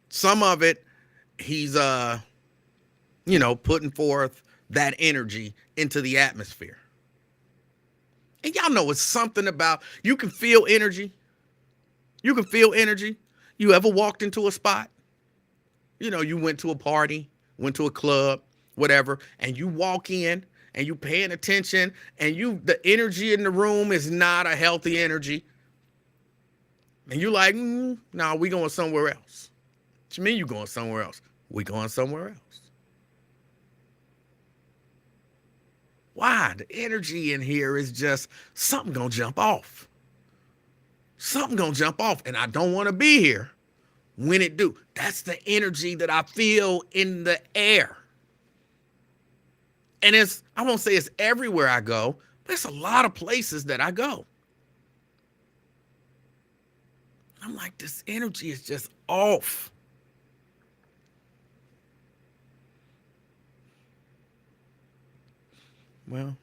Some of it, he's putting forth that energy into the atmosphere. And y'all know it's something about, you can feel energy. You can feel energy. You ever walked into a spot? You went to a party, went to a club, whatever, and you walk in and you paying attention and the energy in the room is not a healthy energy. And you're like, no, we going somewhere else. What you mean you going somewhere else? We going somewhere else. Why? The energy in here is just something gonna jump off. Something gonna jump off, and I don't want to be here when it do. That's the energy that I feel in the air. And I won't say it's everywhere I go, but it's a lot of places that I go. I'm like, this energy is just off. Well,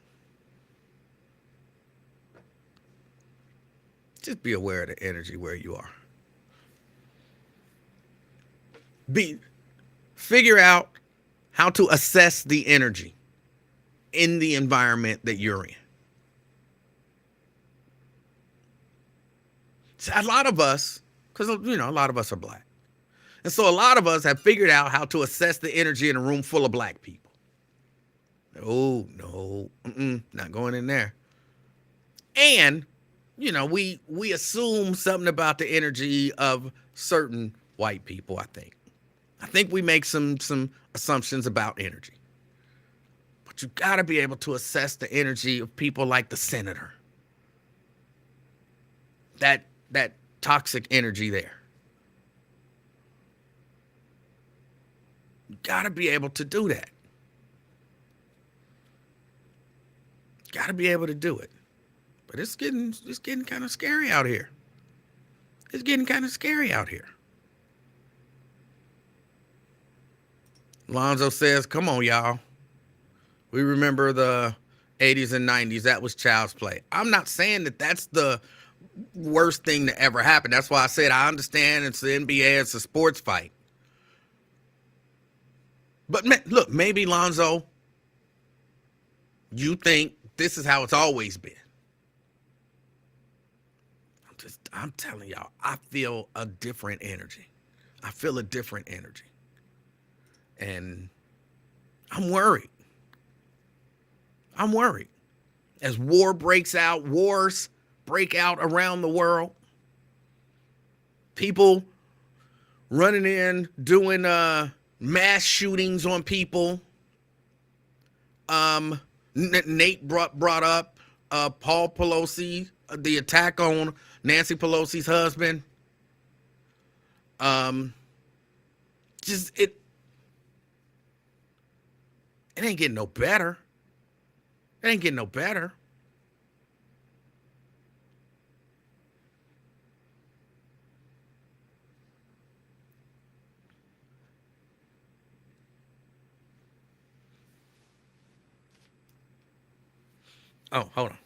just be aware of the energy where you are. Figure out how to assess the energy in the environment that you're in. So a lot of us, because a lot of us are black, and so a lot of us have figured out how to assess the energy in a room full of black people. Oh, no, not going in there. And, we assume something about the energy of certain white people, I think. I think we make some assumptions about energy. But you got to be able to assess the energy of people like the senator. That toxic energy there. You got to be able to do that. Got to be able to do it. But it's getting kind of scary out here. It's getting kind of scary out here. Lonzo says, come on, y'all. We remember the 80s and 90s. That was child's play. I'm not saying that that's the worst thing to ever happen. That's why I said I understand it's the NBA. It's a sports fight. But look, maybe, Lonzo, you think this is how it's always been. I'm telling y'all, I feel a different energy. I feel a different energy. And I'm worried. I'm worried. As wars break out around the world, people running in, doing mass shootings on people. Nate brought up Paul Pelosi, the attack on Nancy Pelosi's husband. It ain't getting no better. It ain't getting no better. Oh, hold on.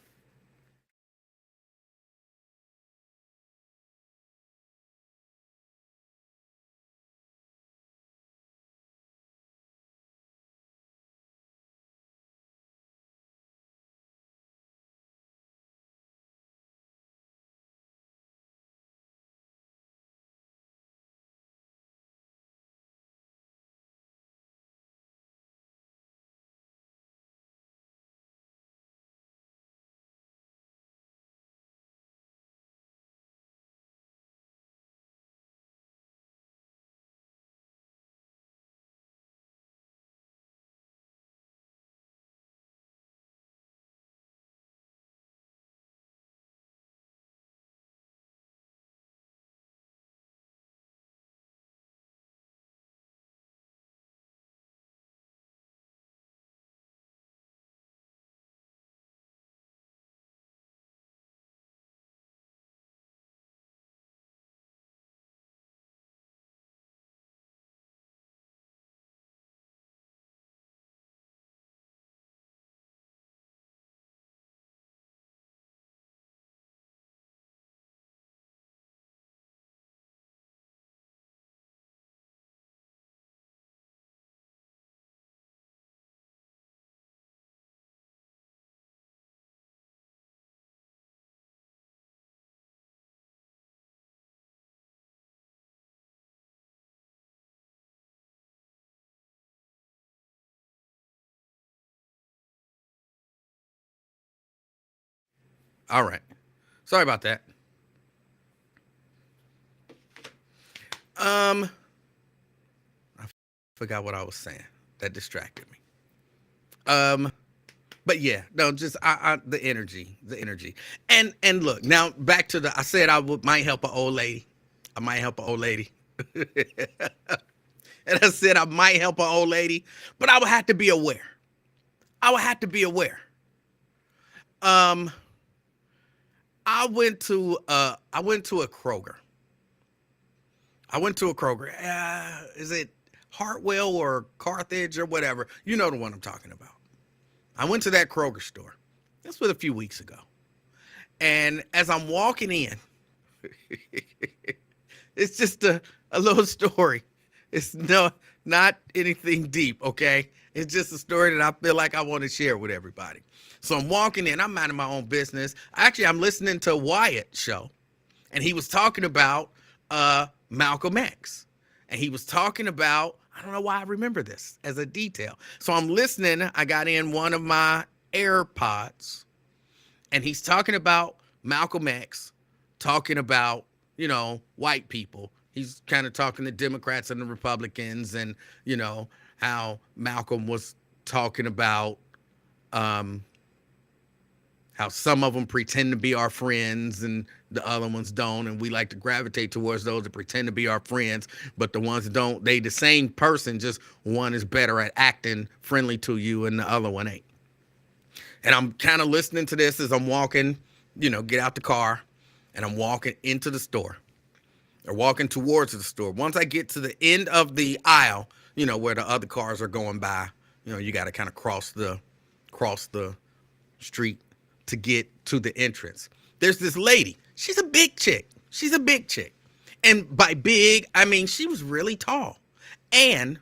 All right. Sorry about that. I forgot what I was saying. That distracted me. But yeah, no, just the energy, and look now back to I said might help an old lady. I might help an old lady, and I said I might help an old lady, but I would have to be aware. I would have to be aware. I went to a Kroger. Is it Hartwell or Carthage or whatever? You know the one I'm talking about. I went to that Kroger store. This was a few weeks ago. And as I'm walking in, it's just a little story. It's not anything deep, okay? It's just a story that I feel like I want to share with everybody. So I'm walking in, I'm minding my own business. Actually, I'm listening to Wyatt show, and he was talking about Malcolm X. And he was talking about, I don't know why I remember this as a detail. So I'm listening. I got in one of my AirPods, and he's talking about Malcolm X, talking about, white people. He's kind of talking to Democrats and the Republicans, and, how Malcolm was talking about how some of them pretend to be our friends and the other ones don't, and we like to gravitate towards those that pretend to be our friends, but the ones that don't, they the same person, just one is better at acting friendly to you and the other one ain't. And I'm kind of listening to this as I'm walking, get out the car, and I'm walking into the store, or walking towards the store. Once I get to the end of the aisle, where the other cars are going by, you got to kind of cross the street to get to the entrance. There's this lady. She's a big chick. And by big, I mean she was really tall. And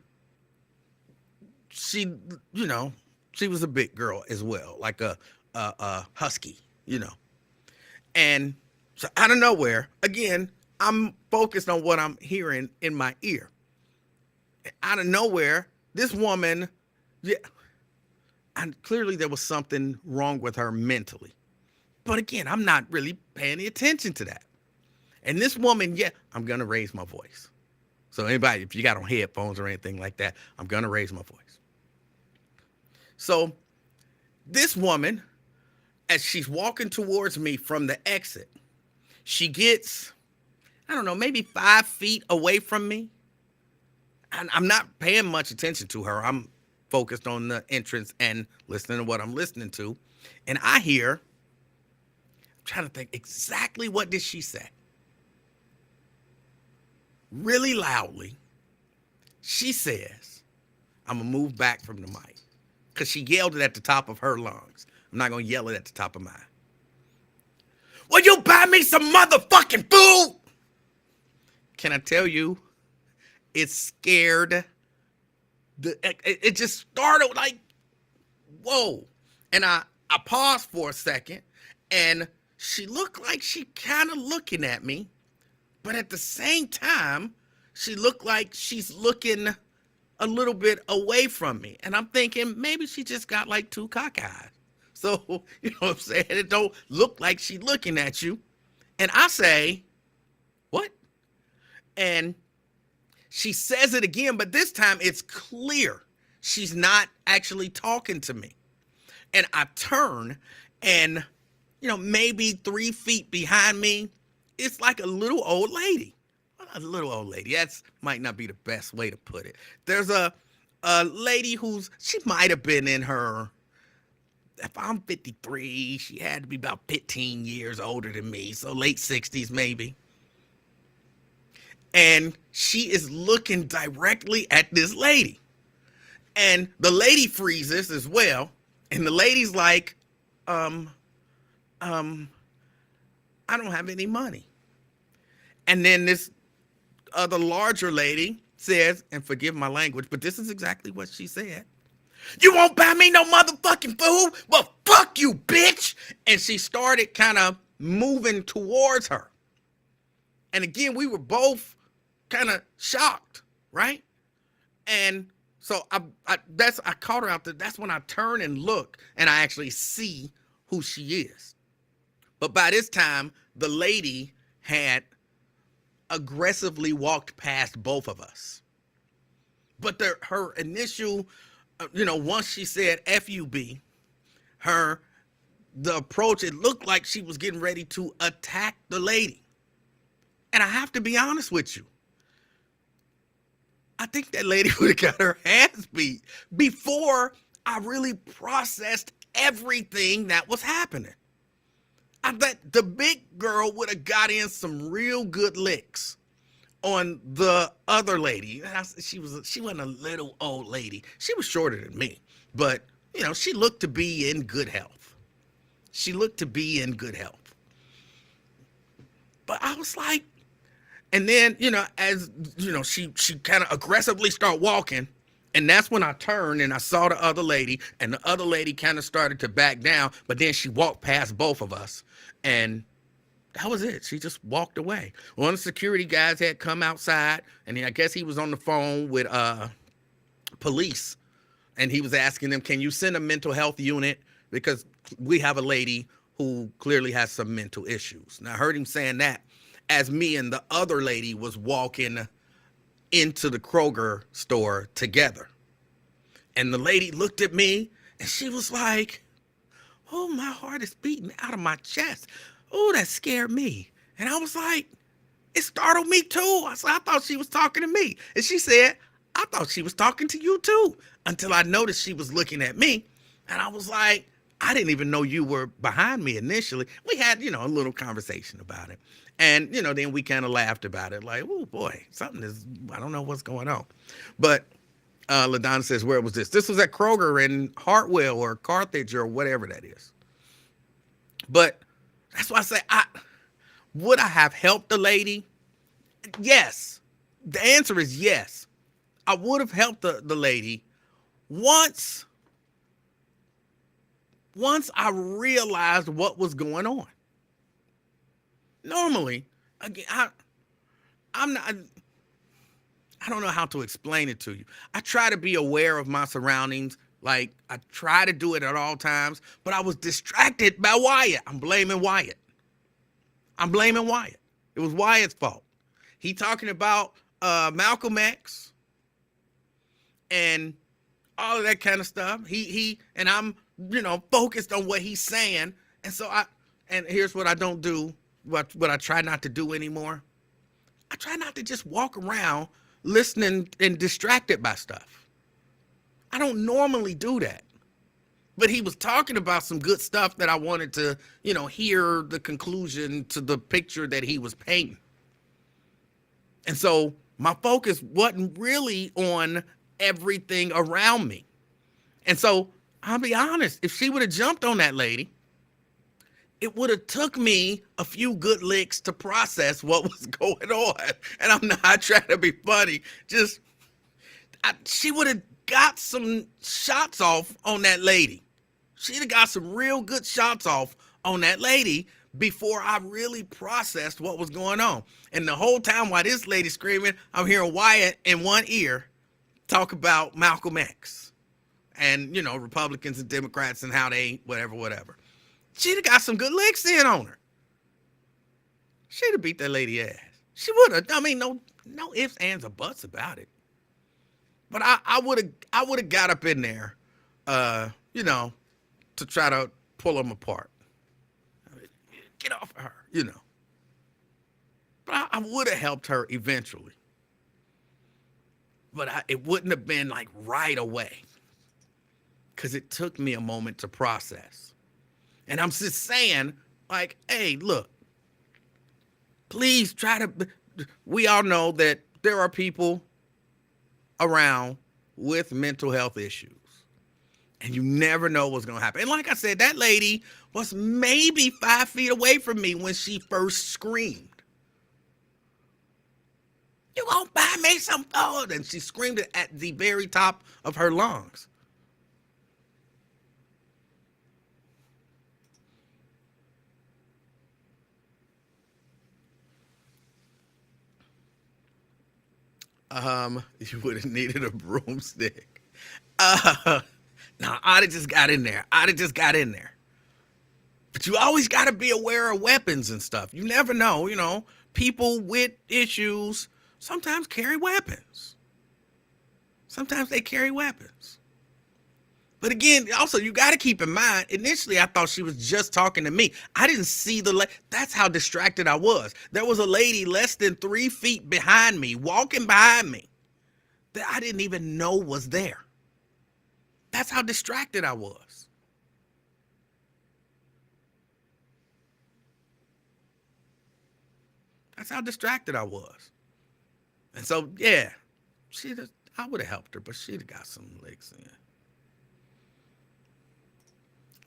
she, she was a big girl as well, like a husky, And so out of nowhere, again, I'm focused on what I'm hearing in my ear. Out of nowhere, this woman, and clearly there was something wrong with her mentally. But again, I'm not really paying any attention to that. And this woman, I'm going to raise my voice. So anybody, if you got on headphones or anything like that, I'm going to raise my voice. So this woman, as she's walking towards me from the exit, she gets, I don't know, maybe 5 feet away from me. And I'm not paying much attention to her. I'm focused on the entrance and listening to what I'm listening to. And I hear, I'm trying to think exactly what did she say. Really loudly, she says, I'm going to move back from the mic. Because she yelled it at the top of her lungs. I'm not going to yell it at the top of mine. Will you buy me some motherfucking food? Can I tell you, it scared, it just started like, whoa. And I paused for a second, and she looked like she kind of looking at me, but at the same time, she looked like she's looking a little bit away from me. And I'm thinking maybe she just got like too cockeyed. So, you know what I'm saying? It don't look like she's looking at you. And I say, what? And she says it again, but this time it's clear she's not actually talking to me. And I turn, and, you know, maybe 3 feet behind me, it's like a little old lady. A little old lady. That's might not be the best way to put it. There's a lady she might have been in her, if I'm 53, she had to be about 15 years older than me, so late 60s maybe. And she is looking directly at this lady. And the lady freezes as well. And the lady's like, I don't have any money. And then this other larger lady says, and forgive my language, but this is exactly what she said. You won't buy me no motherfucking food? Well, fuck you, bitch. And she started kind of moving towards her. And again, we were both kind of shocked, right? And so I caught her out there. That's when I turn and look, and I actually see who she is. But by this time, the lady had aggressively walked past both of us. But her initial, once she said FUB, the approach, it looked like she was getting ready to attack the lady. And I have to be honest with you. I think that lady would have got her ass beat before I really processed everything that was happening. I bet the big girl would have got in some real good licks on the other lady. She wasn't a little old lady. She was shorter than me, but she looked to be in good health. But I was like, and then, as she kind of aggressively started walking, and that's when I turned and I saw the other lady, and the other lady kind of started to back down, but then she walked past both of us, and that was it. She just walked away. One of the security guys had come outside, and I guess he was on the phone with police, and he was asking them, can you send a mental health unit? Because we have a lady who clearly has some mental issues. And I heard him saying that as me and the other lady was walking into the Kroger store together. And the lady looked at me, and she was like, oh, my heart is beating out of my chest. Oh, that scared me. And I was like, it startled me too. I thought she was talking to me. And she said, I thought she was talking to you too, until I noticed she was looking at me. And I was like, I didn't even know you were behind me initially. We had, a little conversation about it. And, then we kind of laughed about it. Like, oh boy, I don't know what's going on. But LaDonna says, where was this? This was at Kroger in Hartwell or Carthage or whatever that is. But that's why I say, would I have helped the lady? Yes. The answer is yes. I would have helped the lady once I realized what was going on. Normally, again, I don't know how to explain it to you. I try to be aware of my surroundings. Like, I try to do it at all times, but I was distracted by Wyatt. I'm blaming Wyatt. It was Wyatt's fault. He talking about Malcolm X and all of that kind of stuff. He and I'm, focused on what he's saying. And so and here's what I don't do, what I try not to do anymore. I try not to just walk around listening and distracted by stuff. I don't normally do that. But he was talking about some good stuff that I wanted to, hear the conclusion to the picture that he was painting. And so my focus wasn't really on everything around me. And so I'll be honest, if she would have jumped on that lady, it would have took me a few good licks to process what was going on. And I'm not trying to be funny. She would have got some shots off on that lady. She'd have got some real good shots off on that lady before I really processed what was going on. And the whole time while this lady's screaming, I'm hearing Wyatt in one ear talk about Malcolm X and, Republicans and Democrats and how they whatever. She'd have got some good licks in on her. She'd have beat that lady ass. She would have. I mean, no ifs, ands, or buts about it. But I would have got up in there, to try to pull them apart. Get off of her, But I would have helped her eventually. But it wouldn't have been like right away, because it took me a moment to process. And I'm just saying, like, hey, look, please try to. We all know that there are people around with mental health issues, and you never know what's going to happen. And like I said, that lady was maybe 5 feet away from me when she first screamed. You gonna buy me some food? And she screamed it at the very top of her lungs. You would have needed a broomstick. No, I'd have just got in there. But you always got to be aware of weapons and stuff. You never know, people with issues sometimes carry weapons. Sometimes they carry weapons. But again, also, you got to keep in mind, initially I thought she was just talking to me. I didn't see that's how distracted I was. There was a lady less than 3 feet behind me, walking behind me, that I didn't even know was there. That's how distracted I was. That's how distracted I was. And so, yeah, I would have helped her, but she'd have got some licks in.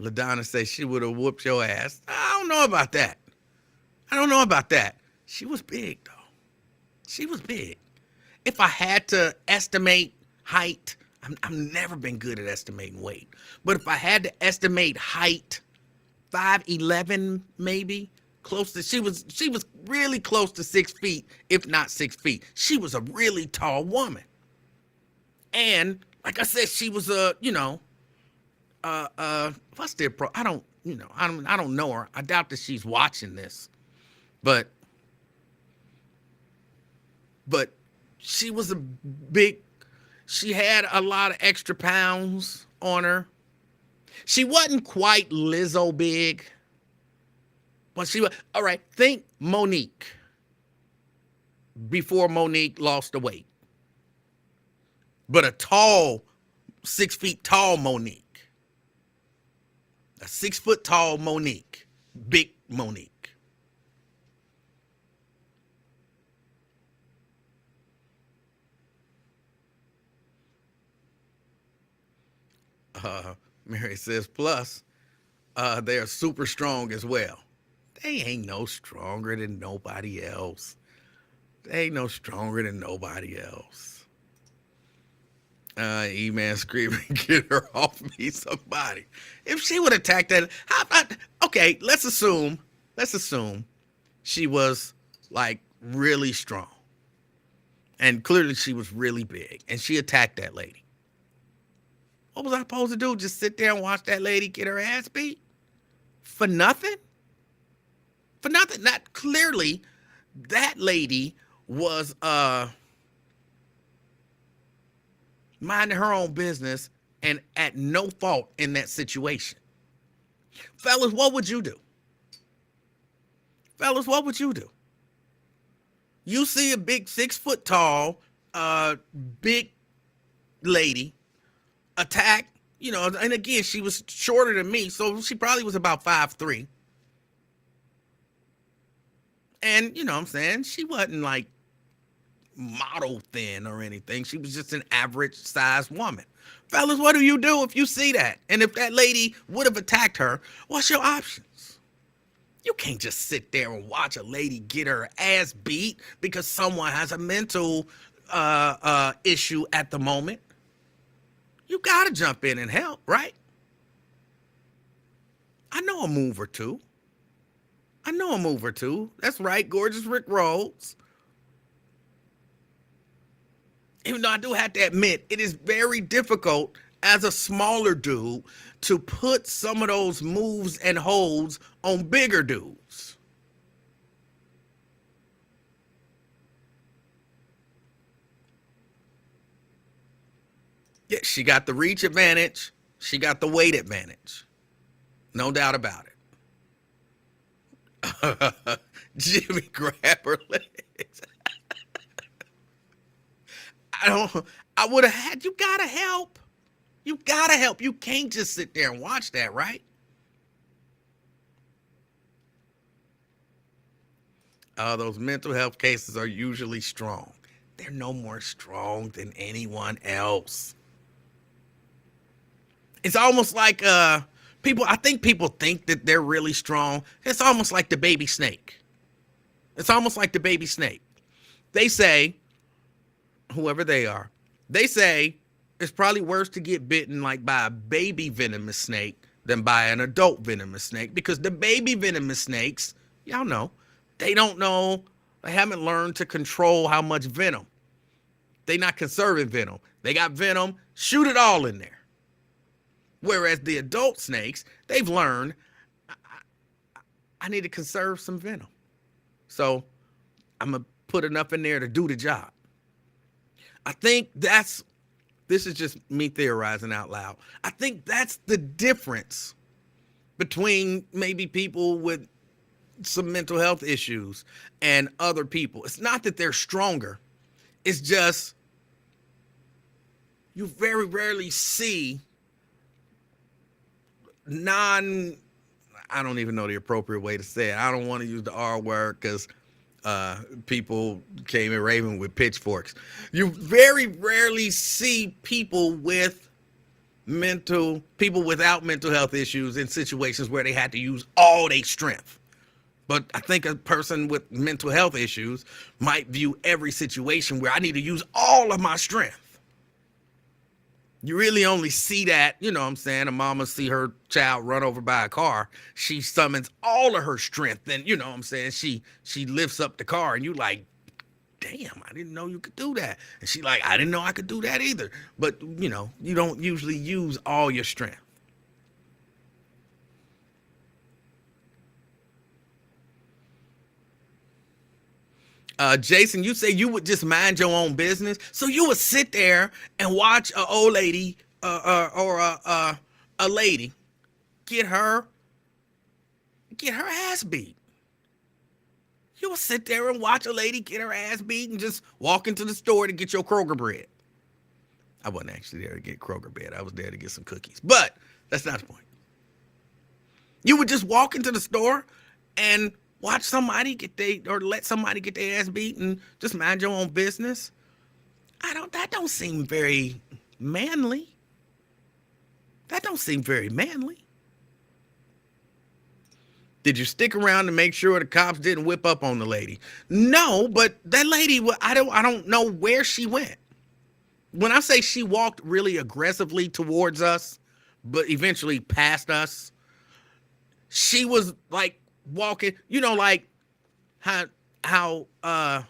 LaDonna says she would have whooped your ass. I don't know about that. She was big, though. She was big. If I had to estimate height, I've never been good at estimating weight. But if I had to estimate height, 5'11", maybe, she was really close to 6 feet, if not 6 feet. She was a really tall woman. And like I said, she was what's their I don't know her. I doubt that she's watching this. But she was she had a lot of extra pounds on her. She wasn't quite Lizzo big, but she was, all right, think Monique before Monique lost the weight. But a tall, 6 feet tall Monique. A 6 foot tall Monique. Big Monique. Mary says, plus, they are super strong as well. They ain't no stronger than nobody else. E-Man screaming, get her off me, somebody. If she would attack that, how about, okay, let's assume she was like really strong. And clearly she was really big. And she attacked that lady. What was I supposed to do? Just sit there and watch that lady get her ass beat? For nothing? For nothing. Not clearly, that lady was minding her own business and at no fault in that situation. Fellas, what would you do? You see a big 6 foot tall, big lady attack, you know, and again, she was shorter than me, so she probably was about 5'3". And, you know what I'm saying, she wasn't like model thin or anything. She was just an average sized woman. Fellas, what do you do if you see that? And if that lady would have attacked her, what's your options? You can't just sit there and watch a lady get her ass beat because someone has a mental issue at the moment. You gotta jump in and help, right? I know a move or two. That's right, gorgeous Rick Rhodes. Even though I do have to admit, it is very difficult as a smaller dude to put some of those moves and holds on bigger dudes. Yeah, she got the reach advantage. She got the weight advantage. No doubt about it. Jimmy grab her legs. I would have had, you gotta help. You gotta help. You can't just sit there and watch that, right? Those mental health cases are usually strong. They're no more strong than anyone else. It's almost like I think people think that they're really strong. It's almost like the baby snake. They say, whoever they are, they say it's probably worse to get bitten like by a baby venomous snake than by an adult venomous snake, because the baby venomous snakes, y'all know, they don't know, they haven't learned to control how much venom. They not conserving venom. They got venom, shoot it all in there. Whereas the adult snakes, they've learned, I need to conserve some venom. So I'm going to put enough in there to do the job. I think this is just me theorizing out loud. I think that's the difference between maybe people with some mental health issues and other people. It's not that they're stronger. It's just you very rarely see I don't even know the appropriate way to say it. I don't want to use the R word because people came in raving with pitchforks. You very rarely see people without mental health issues in situations where they had to use all their strength. But I think a person with mental health issues might view every situation where I need to use all of my strength. You really only see that, you know what I'm saying, a mama see her child run over by a car, she summons all of her strength, and you know what I'm saying, she lifts up the car, and you like, damn, I didn't know you could do that. And she like, I didn't know I could do that either. But, you know, you don't usually use all your strength. Jason, you say you would just mind your own business, so you would sit there and watch an old lady or a lady get her ass beat. You would sit there and watch a lady get her ass beat and just walk into the store to get your Kroger bread. I wasn't actually there to get Kroger bread. I was there to get some cookies, but that's not the point. You would just walk into the store and watch somebody let somebody get their ass beat and just mind your own business. That don't seem very manly. Did you stick around to make sure the cops didn't whip up on the lady? No, but that lady, I don't know where she went. When I say she walked really aggressively towards us, but eventually past us, she was like walking, you know, like how the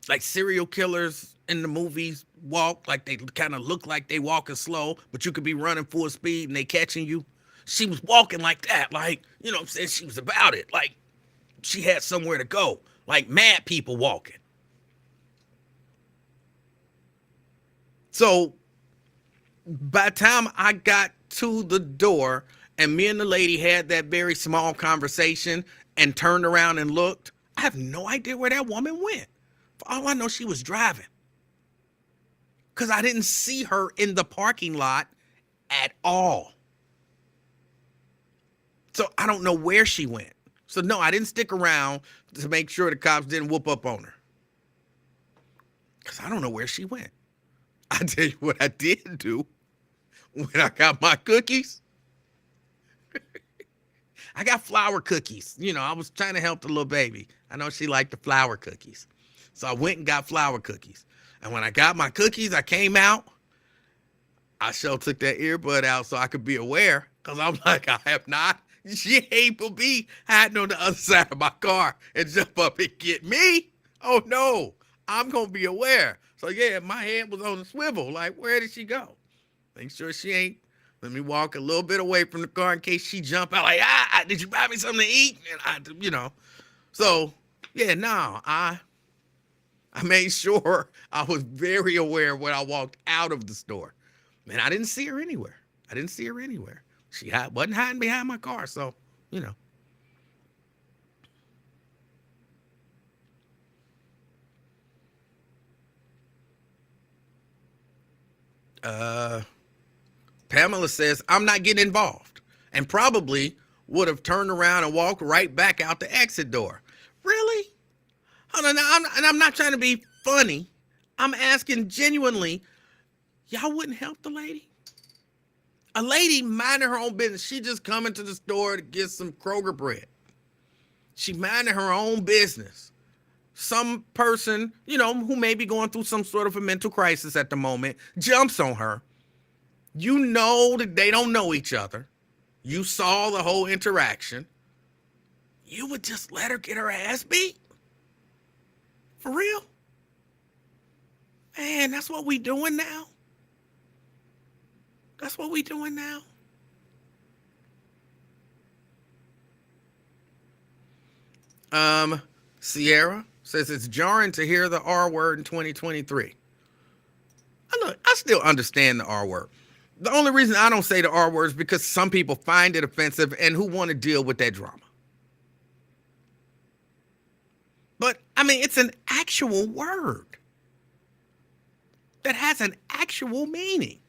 like serial killers in the movies walk, like they kind of look like they walking slow, but you could be running full speed and they catching you. She was walking like that, like, you know what I'm saying, she was about it, like she had somewhere to go, like mad people walking. So by the time I got to the door and me and the lady had that very small conversation and turned around and looked, I have no idea where that woman went. For all I know, she was driving. Because I didn't see her in the parking lot at all. So I don't know where she went. So no, I didn't stick around to make sure the cops didn't whoop up on her. Because I don't know where she went. I tell you what I did do when I got my cookies. I got flour cookies. You know, I was trying to help the little baby. I know she liked the flour cookies. So I went and got flour cookies. And when I got my cookies, I came out. I sure took that earbud out so I could be aware. Because I'm like, I have not. She ain't gonna be hiding on the other side of my car and jump up and get me. Oh, no. I'm going to be aware. So, yeah, my head was on the swivel. Like, where did she go? Make sure she ain't. Let me walk a little bit away from the car in case she jump out like, did you buy me something to eat? And So, yeah, no, I made sure I was very aware when I walked out of the store. Man, I didn't see her anywhere. She wasn't hiding behind my car, so, Pamela says, I'm not getting involved, and probably would have turned around and walked right back out the exit door. Really? Hold on, I'm not trying to be funny. I'm asking genuinely, y'all wouldn't help the lady? A lady minding her own business. She just coming to the store to get some Kroger bread. She minding her own business. Some person, who may be going through some sort of a mental crisis at the moment, jumps on her. You know that they don't know each other. You saw the whole interaction. You would just let her get her ass beat? For real? Man, that's what we doing now? That's what we doing now? Sierra says it's jarring to hear the R word in 2023. I still understand the R word. The only reason I don't say the R word is because some people find it offensive and who want to deal with that drama. But, it's an actual word that has an actual meaning.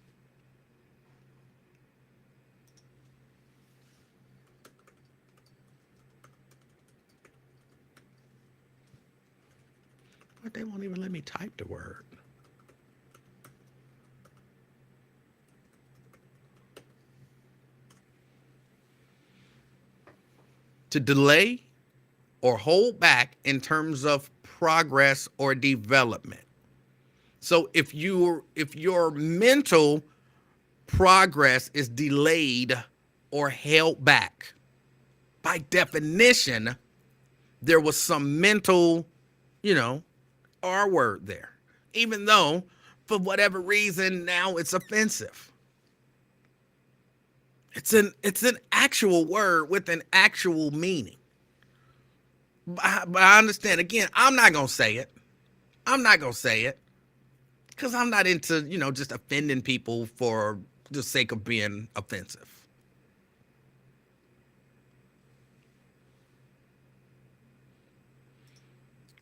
But they won't even let me type the word. To delay or hold back in terms of progress or development. So if your mental progress is delayed or held back, by definition, there was some mental, R word there. Even though, for whatever reason, now it's offensive. It's an actual word with an actual meaning. But I understand, again, I'm not going to say it. Because I'm not into, just offending people for the sake of being offensive.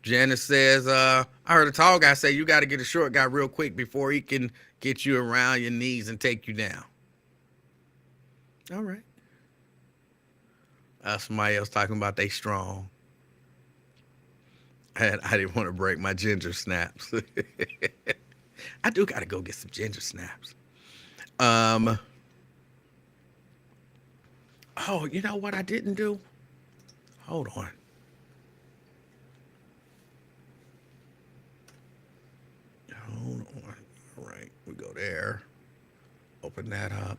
Janice says, I heard a tall guy say you got to get a short guy real quick before he can get you around your knees and take you down. All right. Somebody else talking about they strong. I didn't want to break my ginger snaps. I do got to go get some ginger snaps. Oh, you know what I didn't do? Hold on. All right, we go there. Open that up.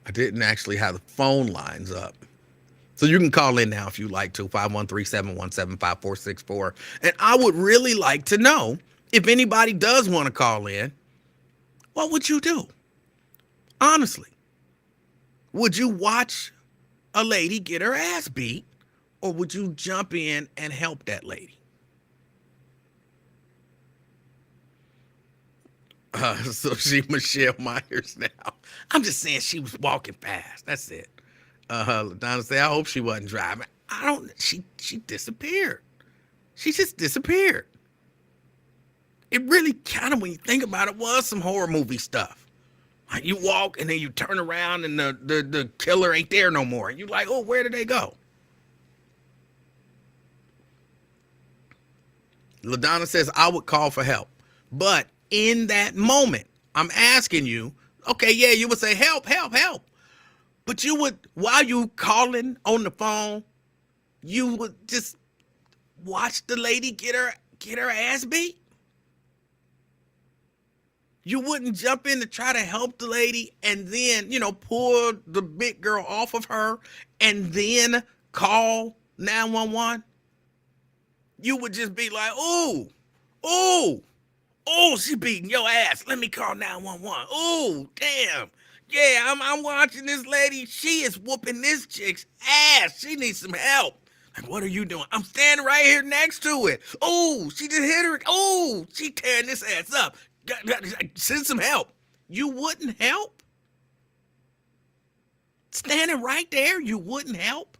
I didn't actually have the phone lines up. So you can call in now if you like to, 513-717-5464. And I would really like to know, if anybody does want to call in, what would you do? Honestly, would you watch a lady get her ass beat, or would you jump in and help that lady? So she Michelle Myers now. I'm just saying she was walking past. That's it. Donna say, I hope she wasn't driving. She disappeared. She just disappeared. It really kind of, when you think about it, was some horror movie stuff. Like you walk and then you turn around and the killer ain't there no more. And you're like, oh, where did they go? LaDonna says, I would call for help. But in that moment, I'm asking you, okay, yeah, you would say, help, help, help. But you would, while you calling on the phone, you would just watch the lady get her ass beat. You wouldn't jump in to try to help the lady and then, pull the big girl off of her and then call 911. You would just be like, ooh, she beating your ass. Let me call 911. Ooh, damn. Yeah, I'm watching this lady. She is whooping this chick's ass. She needs some help. Like, what are you doing? I'm standing right here next to it. Ooh, she just hit her. Ooh, she tearing this ass up. Send some help. You wouldn't help? Standing right there, you wouldn't help?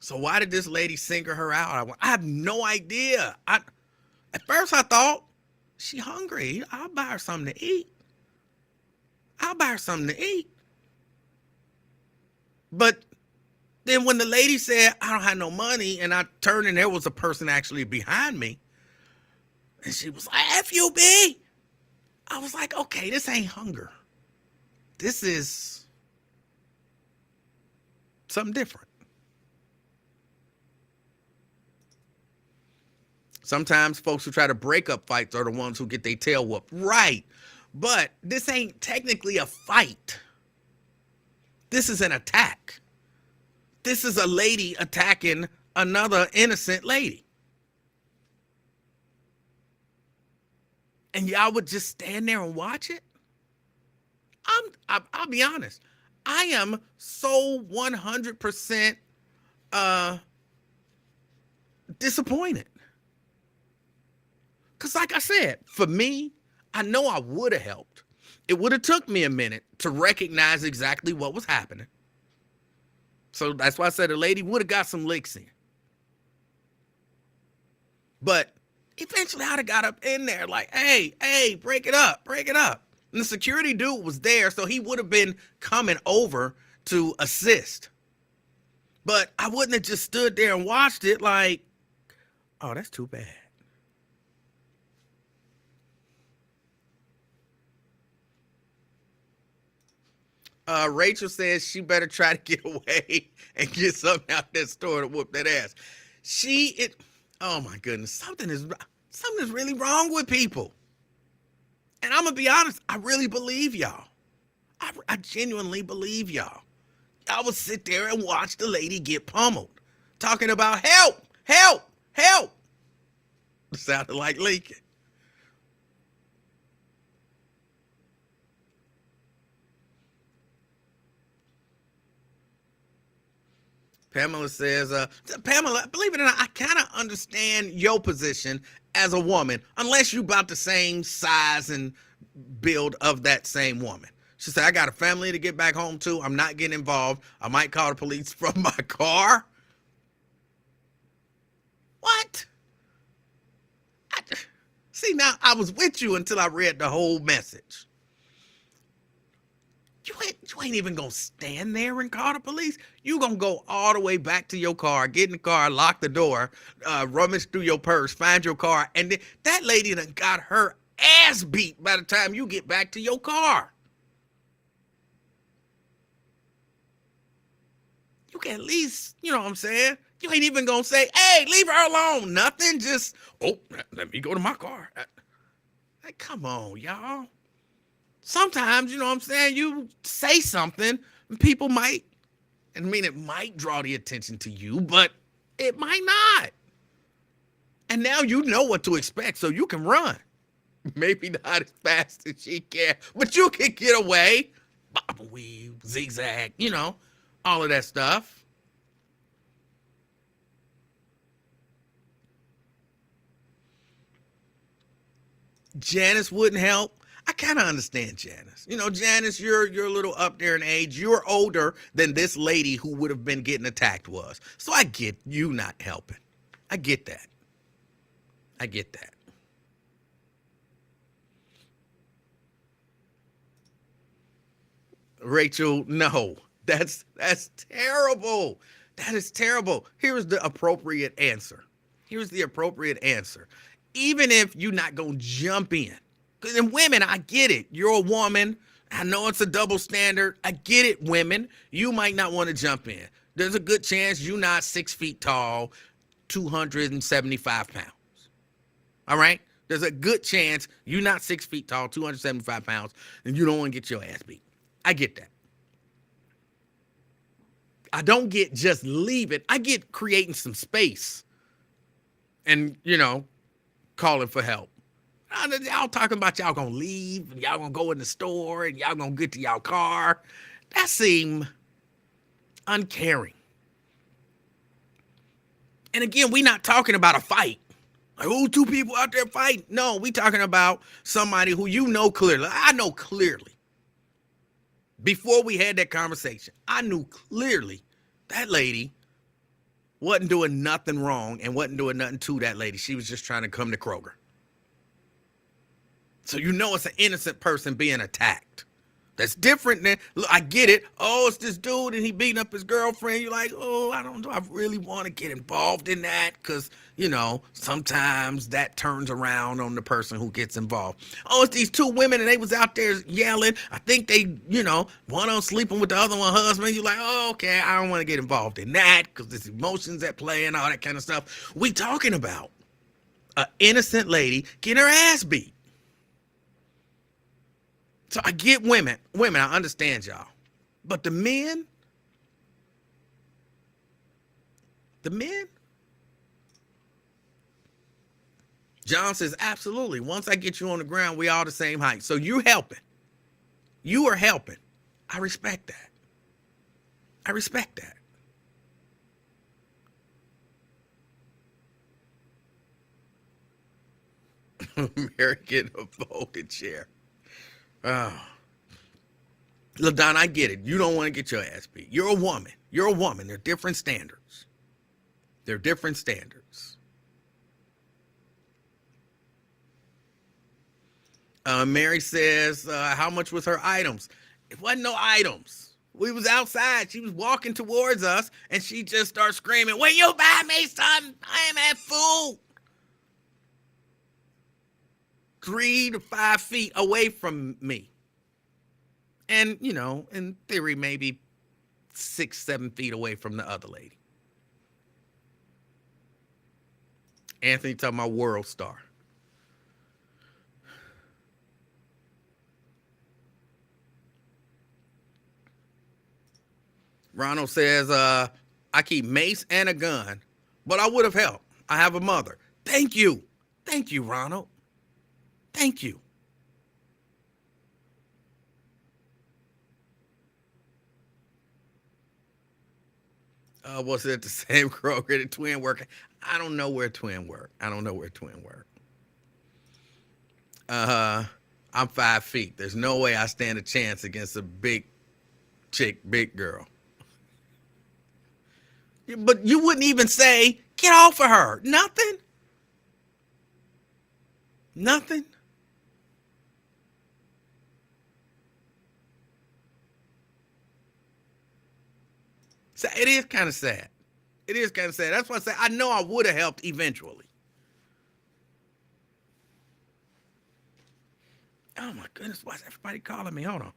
So why did this lady single her out? I have no idea. At first I thought, she hungry. I'll buy her something to eat. But then when the lady said, I don't have no money, and I turned and there was a person actually behind me, and she was like, FUB. I was like, okay, this ain't hunger. This is something different. Sometimes folks who try to break up fights are the ones who get their tail whooped. Right. But this ain't technically a fight. This is an attack. This is a lady attacking another innocent lady. And y'all would just stand there and watch it? I'll be honest. I am so 100% disappointed. Because like I said, for me, I know I would have helped. It would have took me a minute to recognize exactly what was happening. So that's why I said the lady would have got some licks in. But eventually I'd have got up in there like, hey, break it up. And the security dude was there, so he would have been coming over to assist. But I wouldn't have just stood there and watched it like, oh, that's too bad. Rachel says she better try to get away and get something out that store to whoop that ass. Oh my goodness, something is really wrong with people. And I'm gonna be honest, I really believe y'all. I genuinely believe y'all. Y'all would sit there and watch the lady get pummeled, talking about help. It sounded like Lincoln. Pamela says, Pamela, believe it or not, I kind of understand your position as a woman, unless you about the same size and build of that same woman. She said, I got a family to get back home to. I'm not getting involved. I might call the police from my car. What? See, now I was with you until I read the whole message. You ain't even gonna stand there and call the police. You gonna go all the way back to your car, get in the car, lock the door, rummage through your purse, find your car, and then that lady done got her ass beat by the time you get back to your car. You can at least, you know what I'm saying? You ain't even gonna say, hey, leave her alone. Nothing, just, let me go to my car. Like, come on, y'all. Sometimes, you know what I'm saying, you say something and people might, it might draw the attention to you, but it might not. And now you know what to expect, so you can run. Maybe not as fast as she can, but you can get away. Bob and weave, zigzag, all of that stuff. Janice wouldn't help. I kind of understand Janice. You know, Janice, you're a little up there in age. You're older than this lady who would have been getting attacked was. So I get you not helping. I get that. I get that. Rachel, no. That's terrible. That is terrible. Here's the appropriate answer. Here's the appropriate answer. Even if you're not going to jump in. Because in women, I get it. You're a woman. I know it's a double standard. I get it, women. You might not want to jump in. There's a good chance you're not 6 feet tall, 275 pounds. All right? There's a good chance you're not 6 feet tall, 275 pounds, and you don't want to get your ass beat. I get that. I don't get just leave it. I get creating some space and, calling for help. Y'all talking about y'all gonna leave and y'all gonna go in the store and y'all gonna get to y'all car. That seem uncaring. And again, we not talking about a fight. Like, oh, two people out there fighting. No, we talking about somebody who clearly. I know clearly. Before we had that conversation, I knew clearly that lady wasn't doing nothing wrong and wasn't doing nothing to that lady. She was just trying to come to Kroger. So it's an innocent person being attacked. That's different than, look, I get it. Oh, it's this dude and he beating up his girlfriend. You're like, oh, I don't know. I really want to get involved in that because, sometimes that turns around on the person who gets involved. Oh, it's these two women and they was out there yelling. I think they, one on sleeping with the other one husband. You're like, oh, okay, I don't want to get involved in that because there's emotions at play and all that kind of stuff. We talking about an innocent lady getting her ass beat. So I get women, I understand y'all. But the men, John says, absolutely. Once I get you on the ground, we all the same height. So you're helping. You are helping. I respect that. I respect that. American a folded chair. Oh. LaDon, I get it. You don't want to get your ass beat. You're a woman. You're a woman. They're different standards. They're different standards. Mary says, how much was her items? It wasn't no items. We was outside. She was walking towards us, and she just started screaming, will you buy me something? I am at food. 3 to 5 feet away from me. And, in theory, maybe 6, 7 feet away from the other lady. Anthony talking about world star. Ronald says, I keep mace and a gun, but I would have helped. I have a mother. Thank you. Thank you, Ronald. Thank you. Was it the same Kroger the twin work? I don't know where twin work. I'm 5 feet. There's no way I stand a chance against a big chick, big girl. But you wouldn't even say, get off of her. Nothing. Nothing. So it is kind of sad. It is kind of sad. That's why I say I know I would have helped eventually. Oh my goodness, why is everybody calling me? Hold on.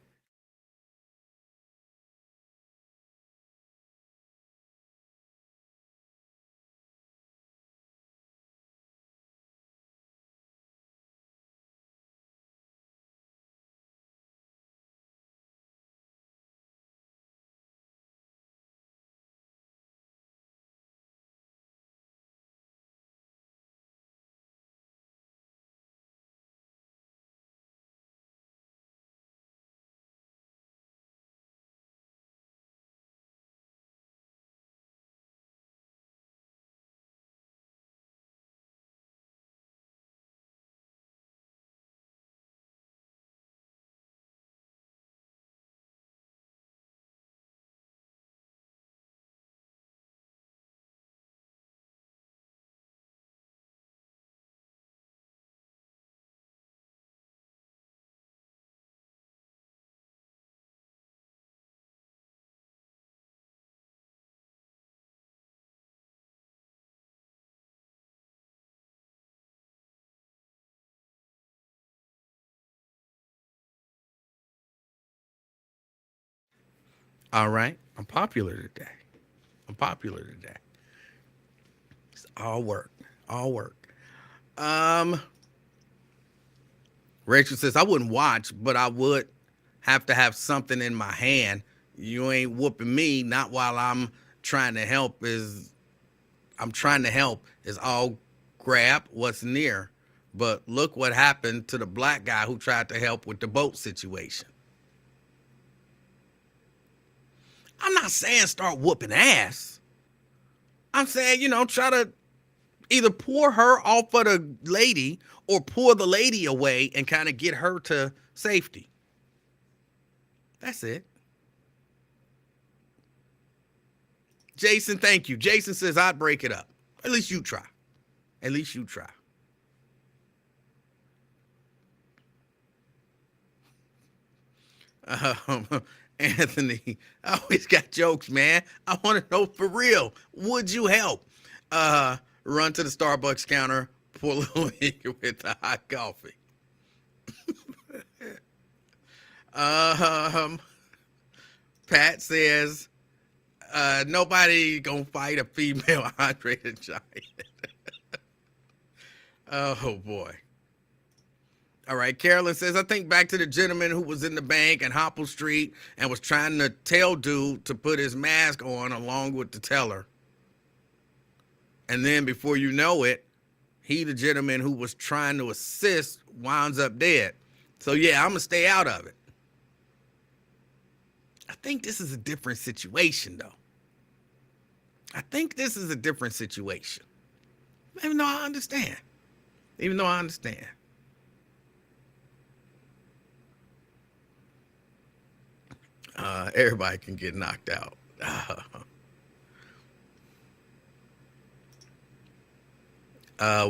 All right. I'm popular today. I'm popular today. It's all work. All work. Rachel says, I wouldn't watch, but I would have to have something in my hand. You ain't whooping me, not while I'm trying to help is all grab what's near. But look what happened to the black guy who tried to help with the boat situation. I'm not saying start whooping ass. I'm saying, try to either pour her off of the lady or pull the lady away and kind of get her to safety. That's it. Jason, thank you. Jason says, I'd break it up. At least you try. At least you try. Anthony, I always got jokes, man. I want to know for real. Would you help? Run to the Starbucks counter, pull a little with the hot coffee. Pat says, nobody gonna fight a female Andre the Giant. Oh boy. All right, Carolyn says, I think back to the gentleman who was in the bank in Hopple Street and was trying to tell dude to put his mask on along with the teller. And then before you know it, he, the gentleman who was trying to assist, winds up dead. So yeah, I'm gonna stay out of it. I think this is a different situation though. I think this is a different situation. Even though I understand. Everybody can get knocked out.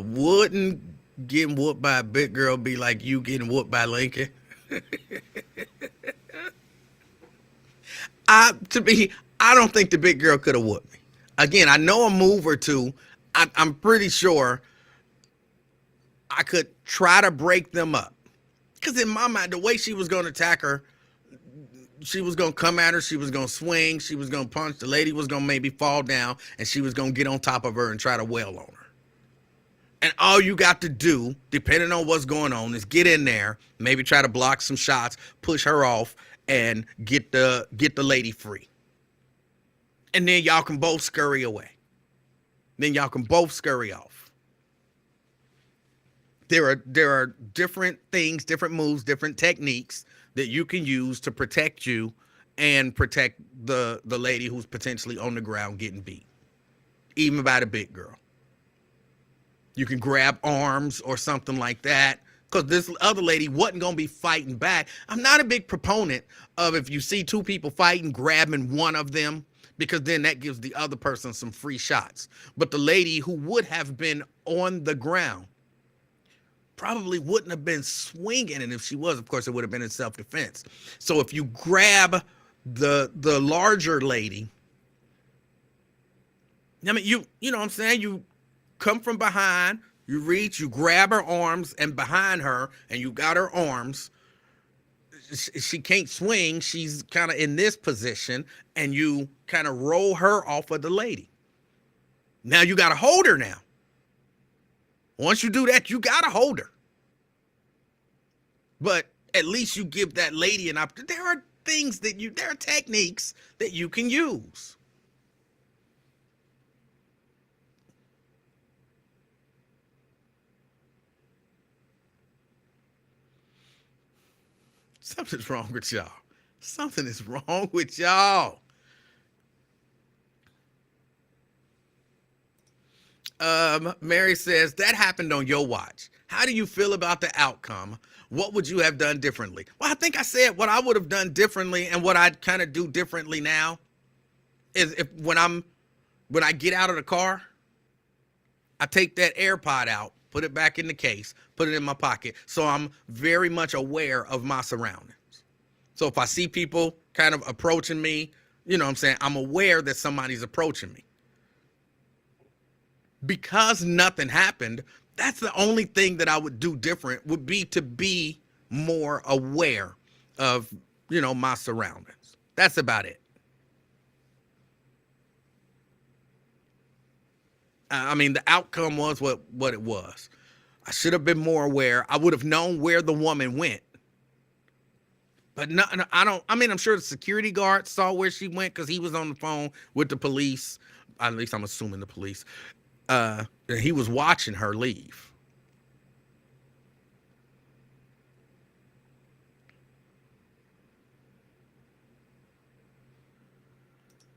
Wouldn't getting whooped by a big girl be like you getting whooped by Lincoln? I don't think the big girl could have whooped me. Again, I know a move or two. I'm pretty sure I could try to break them up. Because in my mind, the way she was going to attack her, she was going to come at her, she was going to swing, she was going to punch, the lady was going to maybe fall down, and she was going to get on top of her and try to wail on her. And all you got to do, depending on what's going on, is get in there, maybe try to block some shots, push her off, and get the lady free. And then y'all can both scurry away. Then y'all can both scurry off. There are different things, different moves, different techniques that you can use to protect you and protect the lady who's potentially on the ground getting beat, even by the big girl. You can grab arms or something like that, because this other lady wasn't going to be fighting back. I'm not a big proponent of, if you see two people fighting, grabbing one of them, because then that gives the other person some free shots. But the lady who would have been on the ground probably wouldn't have been swinging, and if she was, of course, it would have been in self-defense. So if you grab the larger lady, I mean, you know what I'm saying? You come from behind, you reach, you grab her arms and behind her, and you got her arms. She can't swing. She's kind of in this position, and you kind of roll her off of the lady. Now you got to hold her now. Once you do that, you got to hold her. But at least you give that lady an opportunity. There are there are techniques that you can use. Something's wrong with y'all. Something is wrong with y'all. Mary says, that happened on your watch. How do you feel about the outcome? What would you have done differently? Well, I think I said what I would have done differently, and what I'd kind of do differently now is when I get out of the car, I take that AirPod out, put it back in the case, put it in my pocket. So I'm very much aware of my surroundings. So if I see people kind of approaching me, you know what I'm saying, I'm aware that somebody's approaching me. Because nothing happened, that's the only thing that I would do different, would be to be more aware of, my surroundings. That's about it. I mean, the outcome was what it was. I should have been more aware. I would have known where the woman went. But no, I don't. I mean, I'm sure the security guard saw where she went because he was on the phone with the police. At least I'm assuming the police. He was watching her leave.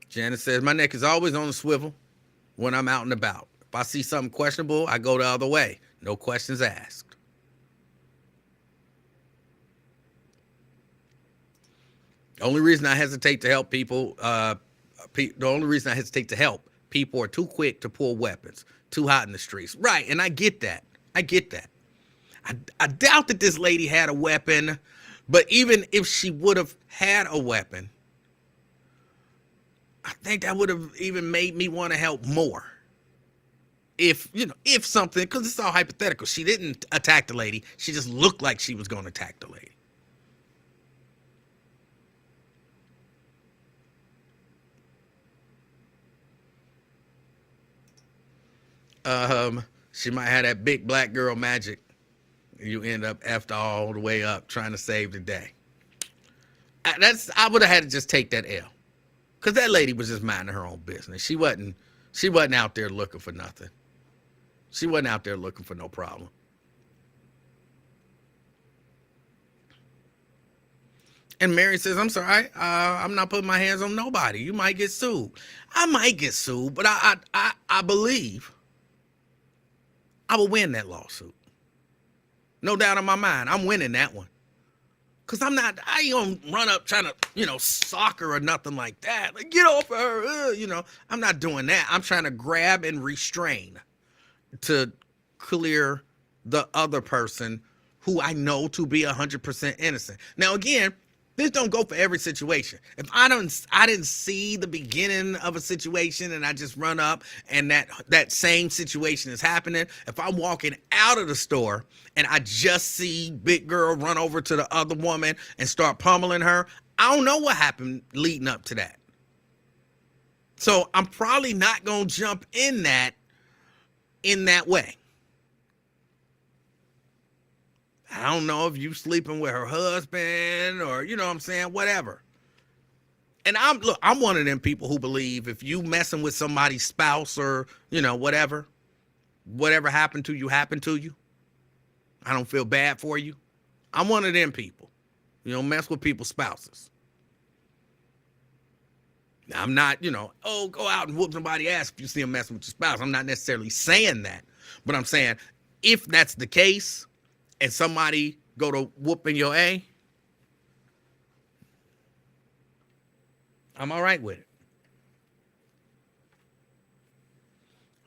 Janice says, my neck is always on the swivel when I'm out and about. If I see something questionable, I go the other way. No questions asked. The only reason I hesitate to help people, people are too quick to pull weapons, too hot in the streets. Right, and I get that. I doubt that this lady had a weapon, but even if she would have had a weapon, I think that would have even made me want to help more. If something, because it's all hypothetical. She didn't attack the lady. She just looked like she was going to attack the lady. She might have that big black girl magic. You end up effed all the way up trying to save the day. I would have had to just take that L. Because that lady was just minding her own business. She wasn't out there looking for nothing. She wasn't out there looking for no problem. And Mary says, I'm sorry, I'm not putting my hands on nobody. You might get sued. I might get sued, but I believe I will win that lawsuit. No doubt in my mind, I'm winning that one. Because I ain't going to run up trying to, sock her or nothing like that. Like, get off of her, I'm not doing that. I'm trying to grab and restrain to clear the other person who I know to be 100% innocent. Now, again, this don't go for every situation. If I didn't see the beginning of a situation and I just run up and that same situation is happening, if I'm walking out of the store and I just see big girl run over to the other woman and start pummeling her, I don't know what happened leading up to that. So I'm probably not going to jump in that way. I don't know if you sleeping with her husband or, you know what I'm saying, whatever. And I'm one of them people who believe if you messing with somebody's spouse or, whatever happened to you, happened to you. I don't feel bad for you. I'm one of them people. You don't mess with people's spouses. Now, I'm not, go out and whoop somebody's ass if you see them messing with your spouse. I'm not necessarily saying that. But I'm saying if that's the case, and somebody go to whooping your A, I'm all right with it.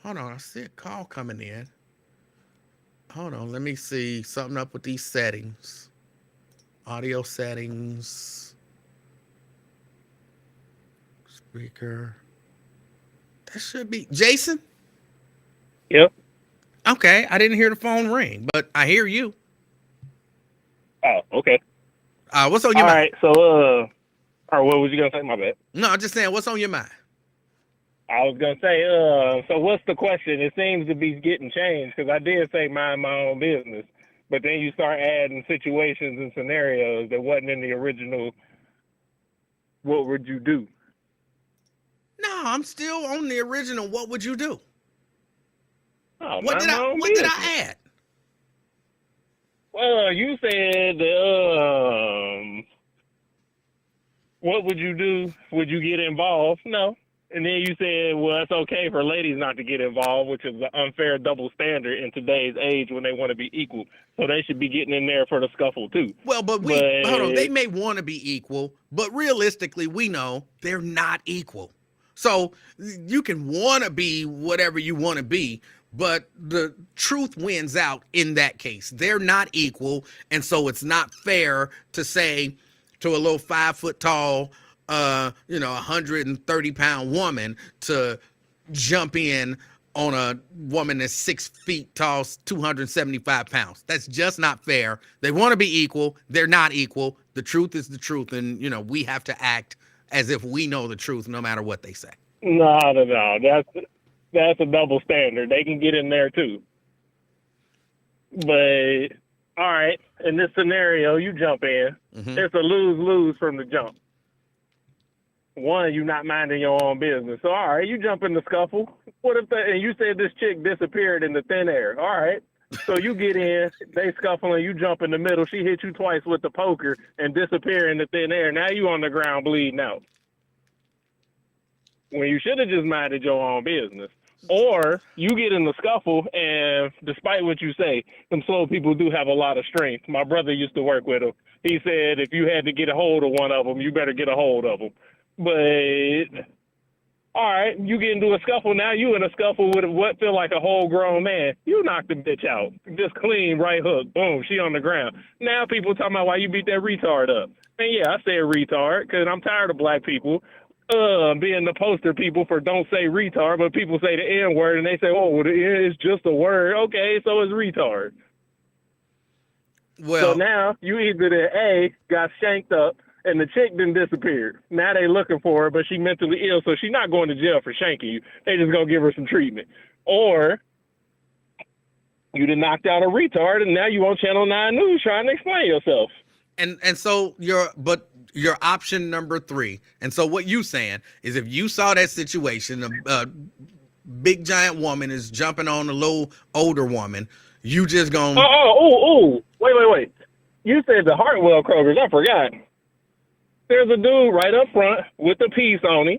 Hold on, I see a call coming in. Hold on, let me see something up with these settings. Audio settings. Speaker. That should be Jason? Yep. Okay, I didn't hear the phone ring, but I hear you. Oh, okay. What's on your mind? All right, so, or what was you going to say? My bad. No, I'm just saying, what's on your mind? I was going to say, so what's the question? It seems to be getting changed because I did say mind my own business, but then you start adding situations and scenarios that wasn't in the original. What would you do? No, I'm still on the original. What would you do? Oh, What did I add? Well, you said, what would you do? Would you get involved? No. And then you said, well, it's okay for ladies not to get involved, which is an unfair double standard in today's age when they want to be equal. So they should be getting in there for the scuffle, too. Well, but hold on. They may want to be equal, but realistically, we know they're not equal. So you can want to be whatever you want to be, but the truth wins out in that case. They're not equal, and so it's not fair to say to a little 5 foot tall, 130-pound woman to jump in on a woman that's 6 feet tall, 275 pounds. That's just not fair. They want to be equal. They're not equal. The truth is the truth, and we have to act as if we know the truth, no matter what they say. No. that's a double standard. They can get in there too. But all right, in this scenario, you jump in. Mm-hmm. It's a lose-lose from the jump. One, you're not minding your own business. So all right, you jump in the scuffle. What if and you said this chick disappeared in the thin air? All right. So you get in, they scuffling, you jump in the middle. She hit you twice with the poker and disappear in the thin air. Now you on the ground bleeding out. When you should have just minded your own business. Or you get in the scuffle, and despite what you say, them slow people do have a lot of strength. My brother used to work with them. He said if you had to get a hold of one of them, you better get a hold of them. But all right, you get into a scuffle. Now you in a scuffle with what feel like a whole grown man. You knock the bitch out. Just clean, right hook. Boom, she on the ground. Now people talking about why you beat that retard up. And yeah, I say retard because I'm tired of black people being the poster people for don't say retard, but people say the N word and they say, oh, well, the N is just a word. Okay, so it's retard. Well, so now you either the A got shanked up and the chick then disappeared. Now they looking for her, but she mentally ill, so she's not going to jail for shanking you. They just gonna give her some treatment. Or you done knocked out a retard, and now you on Channel 9 News trying to explain yourself. And so your option number 3. And so what you saying is if you saw that situation, a big giant woman is jumping on a little older woman, you just gonna wait. You said the Hartwell Krogers. I forgot. There's a dude right up front with the piece on him.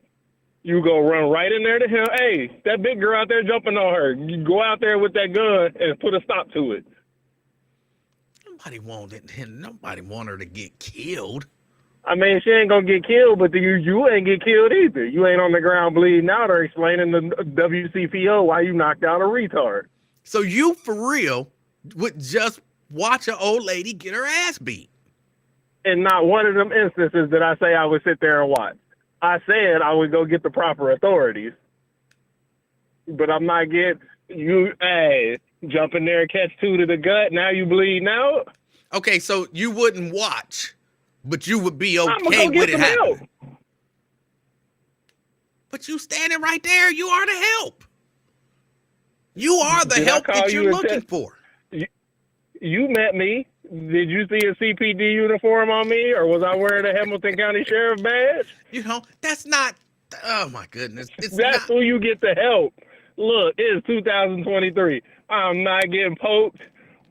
You go run right in there to him. Hey, that big girl out there jumping on her. You go out there with that gun and put a stop to it. Nobody want her to get killed. I mean, she ain't gonna get killed, but you ain't get killed either. You ain't on the ground bleeding out or explaining to WCPO why you knocked out a retard. So you, for real, would just watch an old lady get her ass beat? And not one of them instances that I say I would sit there and watch. I said I would go get the proper authorities. But I'm not getting you, jump in there, catch 2 to the gut, now you bleeding out. Okay, so you wouldn't watch, but you would be okay with it happening. But you standing right there, you are the help. You are the help that you're looking for. You met me. Did you see a CPD uniform on me, or was I wearing a Hamilton County Sheriff badge? You know, that's not, oh my goodness. That's who you get to help. Look, it's 2023. I'm not getting poked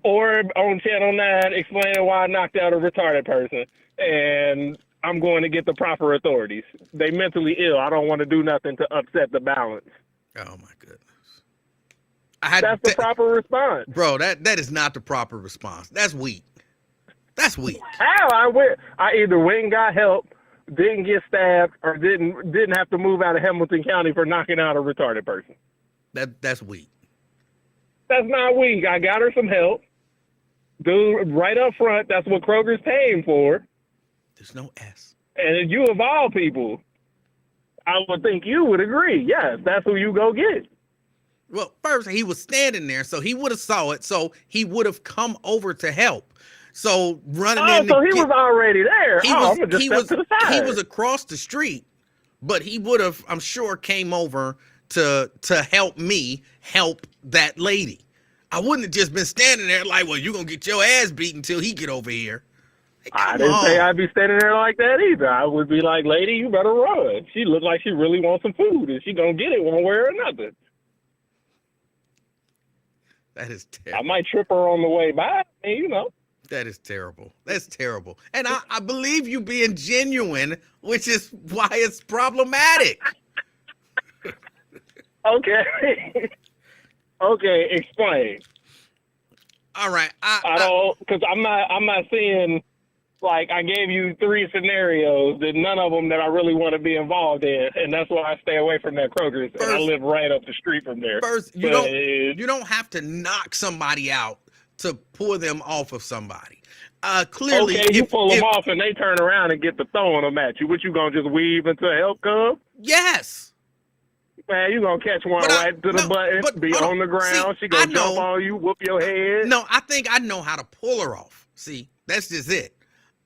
or on Channel 9 explaining why I knocked out a retarded person. And I'm going to get the proper authorities. They mentally ill. I don't want to do nothing to upset the balance. Oh my goodness. That's the proper response. Bro, that is not the proper response. That's weak. That's weak. How? I either went and got help, didn't get stabbed, or didn't have to move out of Hamilton County for knocking out a retarded person. That's weak. That's not weak. I got her some help. Dude, right up front, that's what Kroger's paying for. There's no S. And you of all people, I would think you would agree. Yes, that's who you go get. Well, first, he was standing there, so he would have saw it, so he would have come over to help. So running in. So he was already there. I'm gonna just step to the side. He was across the street, but he would have, I'm sure, came over to help me help that lady. I wouldn't have just been standing there like, well, you're going to get your ass beat until he get over here. Hey, I didn't say I'd be standing there like that either. I would be like, lady, you better run. She looked like she really wants some food, and she going to get it one way or another. That is terrible. I might trip her on the way by, and you know. That is terrible. That's terrible. And I believe you being genuine, which is why it's problematic. Okay. Okay, explain. All right. I don't, because I'm not seeing, like, I gave you 3 scenarios, that none of them that I really want to be involved in, and that's why I stay away from that Kroger's, and I live right up the street from there. First, you don't have to knock somebody out to pull them off of somebody. Clearly, okay, you pull them off and they turn around and get to throwing them at you. What, you gonna just weave until help come? Yes. Man, you gonna catch one right to the button, be on the ground. She gonna jump on you, whoop your head. No, I think I know how to pull her off. See, that's just it.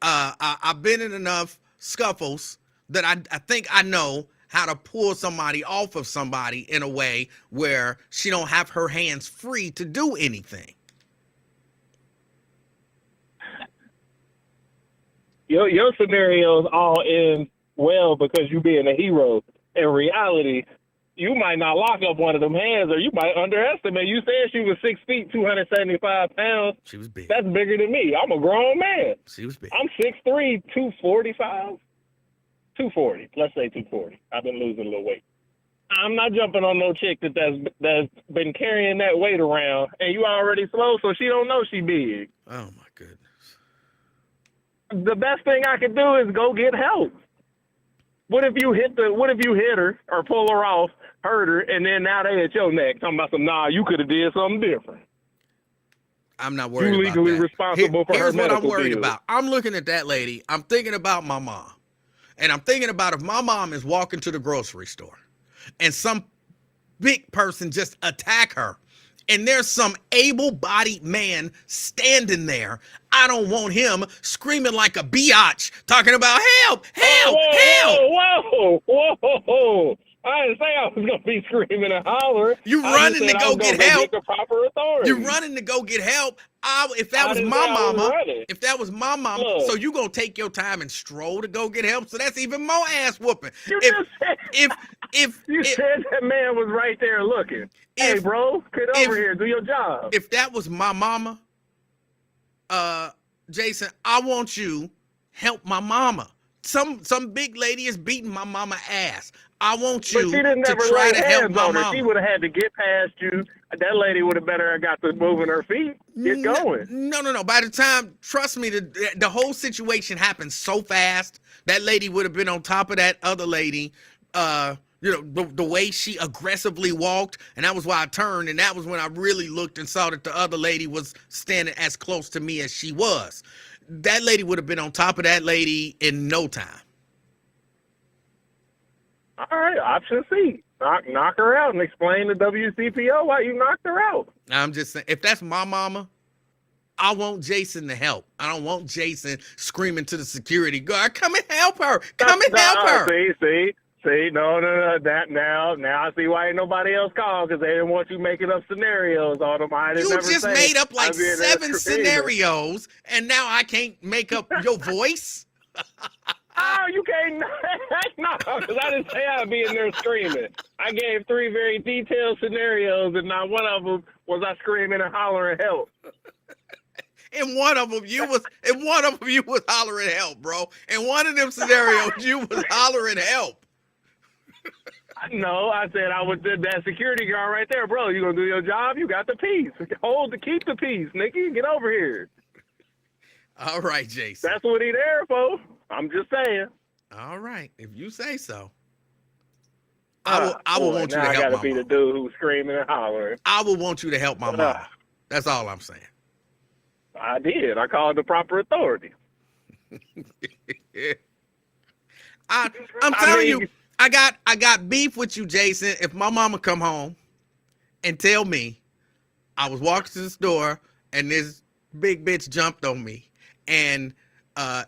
I've been in enough scuffles that I think I know how to pull somebody off of somebody in a way where she don't have her hands free to do anything. Your scenarios all end well because you being a hero. In reality, you might not lock up one of them hands, or you might underestimate. You said she was 6 feet, 275 pounds. She was big. That's bigger than me. I'm a grown man. She was big. I'm 6'3", 245. 240. Let's say 240. I've been losing a little weight. I'm not jumping on no chick that's been carrying that weight around, and you already slow, so she don't know she big. Oh my goodness. The best thing I could do is go get help. What if you hit her or pull her off, hurt her, and then now they at your neck talking about some, nah, you could have did something different. I'm not worried You about legally that. responsible for her Here's what I'm medical worried bills. about. I'm looking at that lady. I'm thinking about my mom. And I'm thinking about if my mom is walking to the grocery store and some big person just attack her and there's some able-bodied man standing there, I don't want him screaming like a biatch talking about help, help, help. Whoa, whoa, whoa, whoa. I didn't say I was going to be screaming and hollering. You I running just to said I go was gonna get help. Get the proper authority. You're running to go get help. If that I was didn't my say I was mama, running. if that was my mama, Look. so you gonna take your time and stroll to go get help? So that's even more ass whooping. You If just said, you if said that man was right there looking. Hey, If- bro, get if- over here, do your job. if that was my mama, Jason, I want you help my mama. Some big lady is beating my mama ass. I want But you she didn't to never try lay to help hands my on her. mama. She would have had to get past you. That lady would have better have got to moving her feet. Get going. No. By the time, trust me, the whole situation happened so fast. That lady would have been on top of that other lady. The way she aggressively walked, and that was why I turned, and that was when I really looked and saw that the other lady was standing as close to me as she was. That lady would have been on top of that lady in no time. All right, option C. Knock her out and explain to WCPO why you knocked her out. I'm just saying, if that's my mama, I want Jason to help. I don't want Jason screaming to the security guard, come and help her. Come and help her. See, no. That now I see why ain't nobody else called, because they didn't want you making up scenarios. All them I didn't You never just say, made up like I'm being 7 that screamer. scenarios, and now I can't make up your voice? Oh, you can't. No, because I didn't say I'd be in there screaming. I gave 3 very detailed scenarios, and not one of them was I screaming and hollering help. In one of them, you was hollering help, bro. In one of them scenarios, you was hollering help. No, I said I was that security guard right there, bro. You gonna do your job? You got the peace. Keep the peace, Nikki. Get over here. All right, Jason. That's what he there for. I'm just saying. All right, if you say so. I will want you to now help I gotta my be mama. the dude who's screaming and hollering. I will want you to help my mama. That's all I'm saying. I did. I called the proper authority. I'm I telling mean- you, I got beef with you, Jason. If my mama come home and tell me I was walking to the store and this big bitch jumped on me, and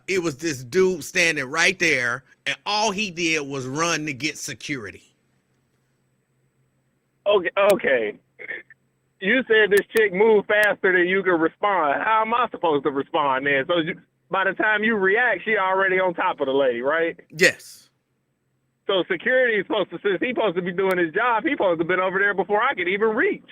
it was this dude standing right there, and all he did was run to get security. Okay. You said this chick moved faster than you could respond. How am I supposed to respond then? So by the time you react, she already on top of the lady, right? Yes. So security is since he's supposed to be doing his job, he's supposed to have been over there before I could even reach.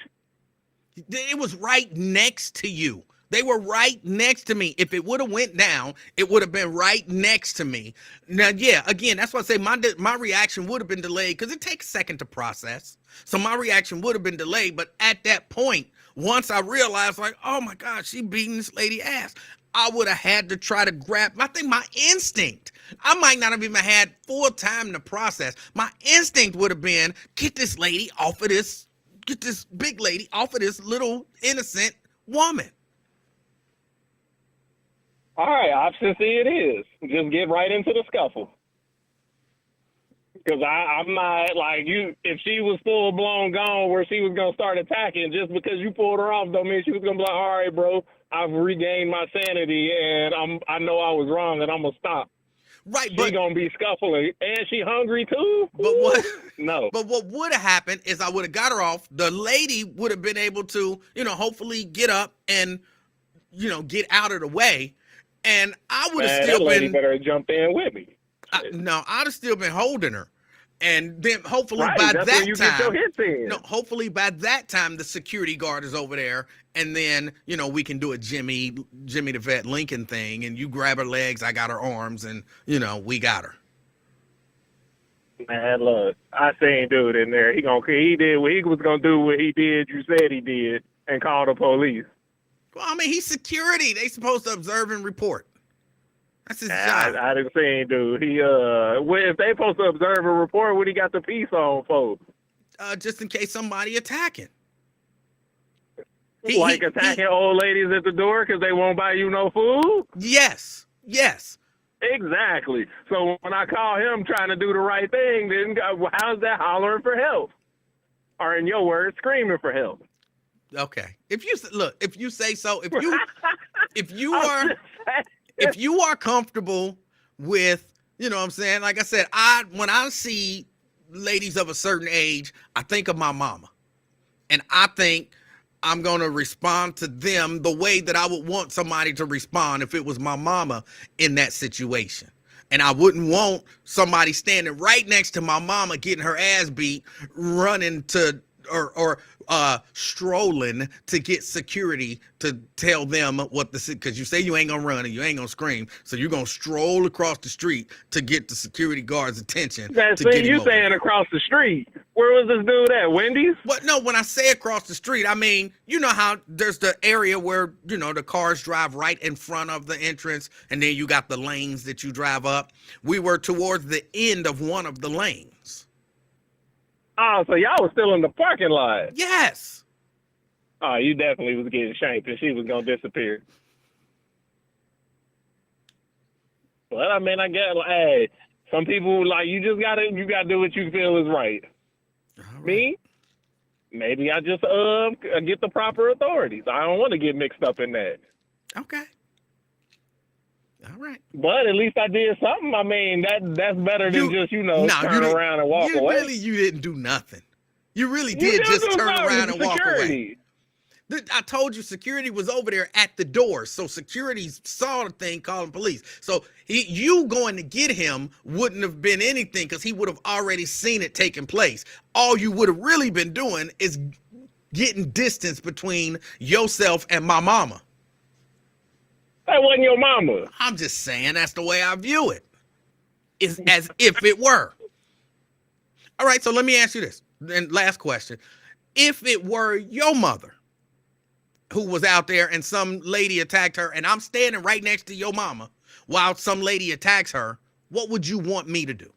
It was right next to you. They were right next to me. If it would have went down, it would have been right next to me. Now, yeah, again, that's why I say my reaction would have been delayed, because it takes a second to process. So my reaction would have been delayed. But at that point, once I realized, like, oh my God, she beating this lady ass, I would have had to try to grab. I think my instinct, I might not have even had full time to process. My instinct would have been, get this big lady off of this little innocent woman. All right, option C it is. Just get right into the scuffle. Because I'm not, like, you. If she was full-blown gone where she was going to start attacking, just because you pulled her off don't mean she was going to be like, all right, bro, I've regained my sanity, and I know I was wrong, and I'm going to stop. Right, she but gonna be scuffling, and she hungry too. but what? No. But what would have happened is I would have got her off. The lady would have been able to, hopefully get up and, get out of the way, and I would have Man, still that lady been. better jump in with me. No, I'd have still been holding her. And then hopefully Right, by that's that when you get your time, hits in. no, hopefully by that time the security guard is over there, and then we can do a Jimmy the Vet Lincoln thing, and you grab her legs, I got her arms, and we got her. Man, look, I seen dude in there. He did what he was gonna do. What he did, you said he did, and call the police. Well, I mean, he's security. They supposed to observe and report. That's his job. I didn't see him, dude. If they supposed to observe and report, what he got the piece on for? Just in case somebody attacking. Attacking old ladies at the door because they won't buy you no food? Yes. Exactly. So when I call him trying to do the right thing, then how's that hollering for help? Or in your words, screaming for help? Okay. If you say so, if you are comfortable with, what I'm saying, like I said, when I see ladies of a certain age, I think of my mama, and I think I'm going to respond to them the way that I would want somebody to respond if it was my mama in that situation. And I wouldn't want somebody standing right next to my mama getting her ass beat, running to or strolling to get security to tell them what because you say you ain't gonna run and you ain't gonna scream, so you're gonna stroll across the street to get the security guard's attention. You saying across the street? Where was this dude at? Wendy's? But no, when I say across the street, I mean, you know how there's the area where the cars drive right in front of the entrance, and then you got the lanes that you drive up. We were towards the end of one of the lanes. Oh, so y'all was still in the parking lot? Yes. Oh, you definitely was getting shanked and she was going to disappear. Well, I mean, I guess, hey, some people, you got to do what you feel is right. Right. Me? Maybe I just get the proper authorities. I don't want to get mixed up in that. Okay. All right. But at least I did something. I mean, that's better than just, turn around and walk away. You didn't do nothing. You really did just turn around and walk away. I told you security was over there at the door. So security saw the thing, calling police. So you going to get him wouldn't have been anything because he would have already seen it taking place. All you would have really been doing is getting distance between yourself and my mama. That wasn't your mama. I'm just saying that's the way I view it. It's as if it were. All right, so let me ask you this. And last question. If it were your mother who was out there and some lady attacked her, and I'm standing right next to your mama while some lady attacks her, what would you want me to do?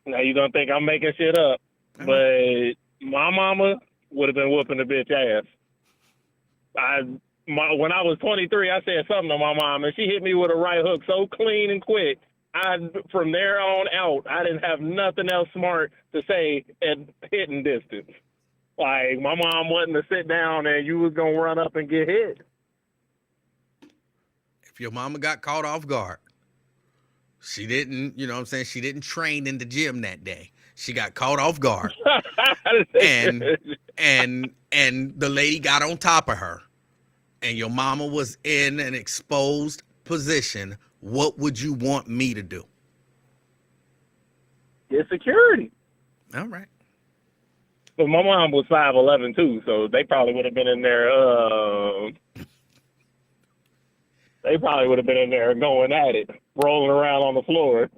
Now you're going to think I'm making shit up. But my mama would have been whooping the bitch ass. When I was 23, I said something to my mom, and she hit me with a right hook so clean and quick. From there on out, I didn't have nothing else smart to say at hitting distance. Like, my mom wasn't to sit down and you was going to run up and get hit. If your mama got caught off guard, she didn't, she didn't train in the gym that day. She got caught off guard. and the lady got on top of her. And your mama was in an exposed position. What would you want me to do? Get security. All right. But my mom was 5'11" too, so they probably would have been in there. They probably would have been in there going at it, rolling around on the floor.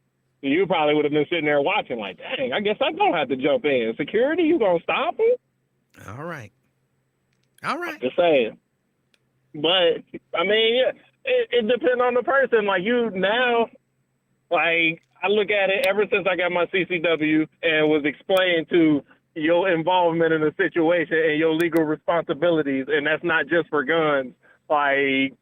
So you probably would have been sitting there watching, like, dang, I guess I don't have to jump in. Security, you gonna stop him? All right. Just saying. But I mean, yeah, it depends on the person. Like you now, like I look at it ever since I got my CCW and was explained to your involvement in the situation and your legal responsibilities, and that's not just for guns. Like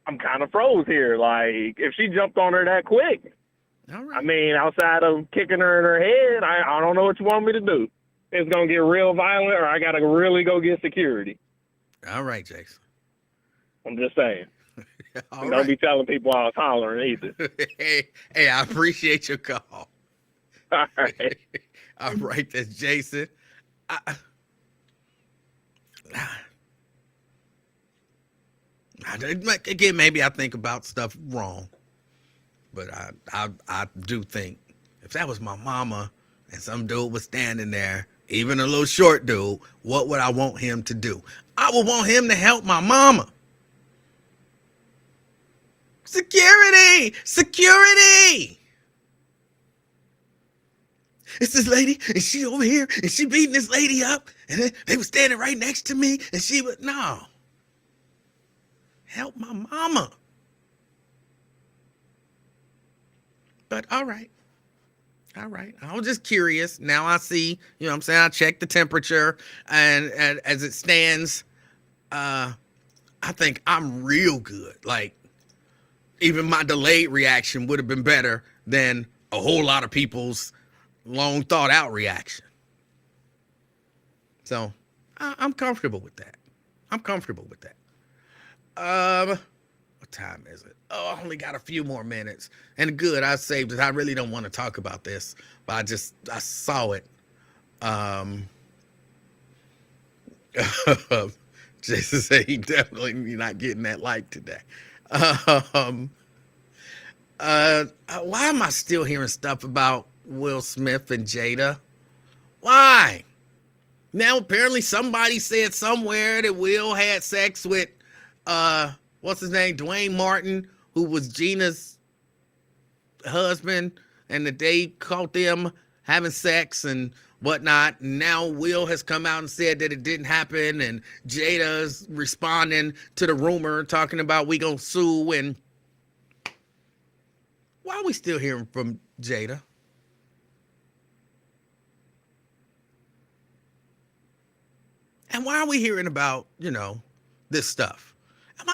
I'm kind of froze here. Like if she jumped on her that quick, all right. I mean, outside of kicking her in her head, I don't know what you want me to do. It's going to get real violent or I got to really go get security. All right, Jason. I'm just saying. All And don't right. be telling people I was hollering either. Hey, I appreciate your call. All right. All right, that's Jason. Again, maybe I think about stuff wrong, but I do think if that was my mama and some dude was standing there, even a little short dude, what would I want him to do? I would want him to help my mama. Security! Security! It's this lady, and she over here, and she beating this lady up, and they were standing right next to me, and she would, no. Help my mama. But all right. All right. I was just curious. Now I see, you know what I'm saying? I checked the temperature, and as it stands, I think I'm real good. Like, even my delayed reaction would have been better than a whole lot of people's long thought out reaction. So I'm comfortable with that. I'm comfortable with that. What time is it? Oh, I only got a few more minutes. And good, I saved it. I really don't want to talk about this, but I saw it. Jason said he definitely not getting that like today. Why am I still hearing stuff about Will Smith and Jada? Why? Now apparently somebody said somewhere that Will had sex with what's his name, Dwayne Martin, who was Gina's husband, and that they caught them having sex and whatnot. And now Will has come out and said that it didn't happen, and Jada's responding to the rumor, talking about we gonna sue. And why are we still hearing from Jada? And why are we hearing about, this stuff? Am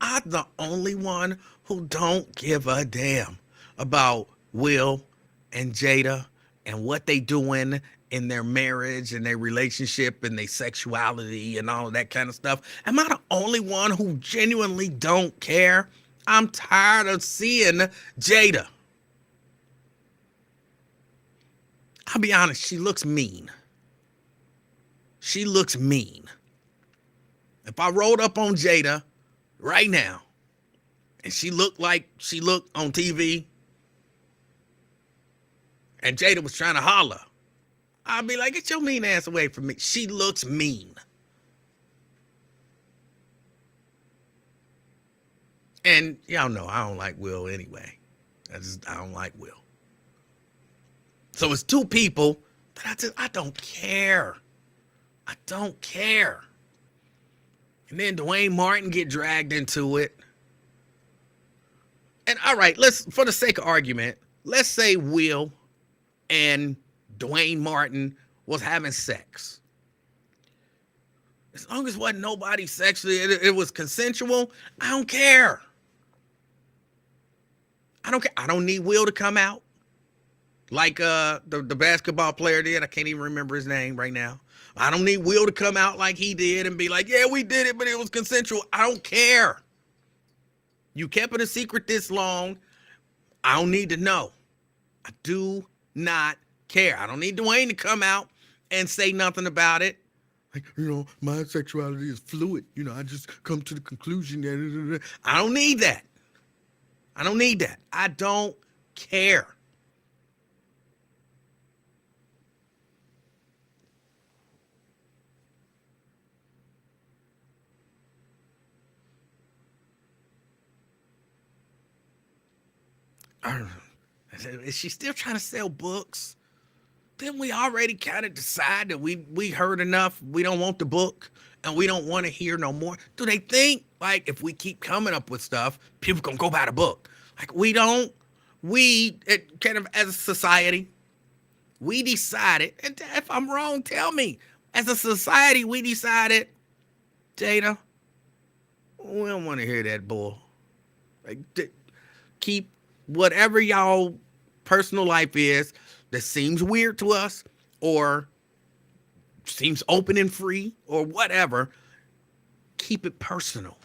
I the only one who don't give a damn about Will and Jada and what they doing in their marriage and their relationship and their sexuality and all of that kind of stuff? Am I the only one who genuinely don't care? I'm tired of seeing Jada. I'll be honest, she looks mean. She looks mean. If I rolled up on Jada right now and she looked like she looked on TV and Jada was trying to holler, I'd be like, get your mean ass away from me. She looks mean. And y'all know I don't like Will anyway. I don't like Will. So it's two people that I don't care. I don't care. And then Dwayne Martin get dragged into it. And all right, for the sake of argument, let's say Will and Dwayne Martin was having sex. As long as wasn't nobody sexually, it was consensual, I don't care. I don't care. I don't need Will to come out like the basketball player did. I can't even remember his name right now. I don't need Will to come out like he did and be like, yeah, we did it, but it was consensual. I don't care. You kept it a secret this long. I don't need to know. I do not care. I don't need Dwayne to come out and say nothing about it. Like, my sexuality is fluid. I just come to the conclusion that I don't need that. I don't need that. I don't care. Is she still trying to sell books? Didn't we already kind of decide that we heard enough? We don't want the book and we don't want to hear no more. Do they think like if we keep coming up with stuff, people gonna go buy the book? Like we kind of as a society, we decided, and if I'm wrong, tell me. As a society, we decided, Jada, we don't want to hear that bull. Like keep whatever y'all personal life is that seems weird to us or seems open and free or whatever, keep it personal.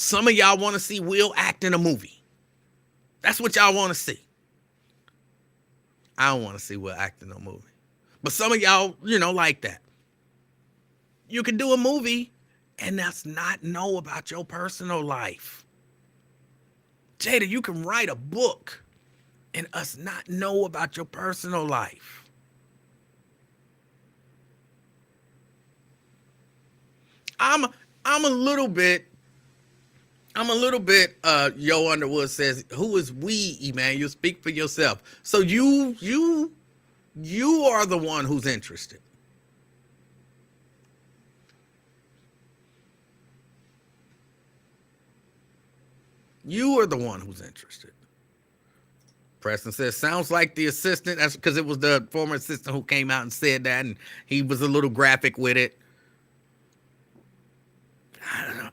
Some of y'all want to see Will act in a movie. That's what y'all want to see. I don't want to see Will act in no movie. But some of y'all, like that. You can do a movie and that's not know about your personal life. Jada, you can write a book and us not know about your personal life. I'm a little bit, Yo Underwood says, who is we, Emanuel? Speak for yourself. So you are the one who's interested. You are the one who's interested. Preston says, sounds like the assistant. That's because it was the former assistant who came out and said that, and he was a little graphic with it. I don't know.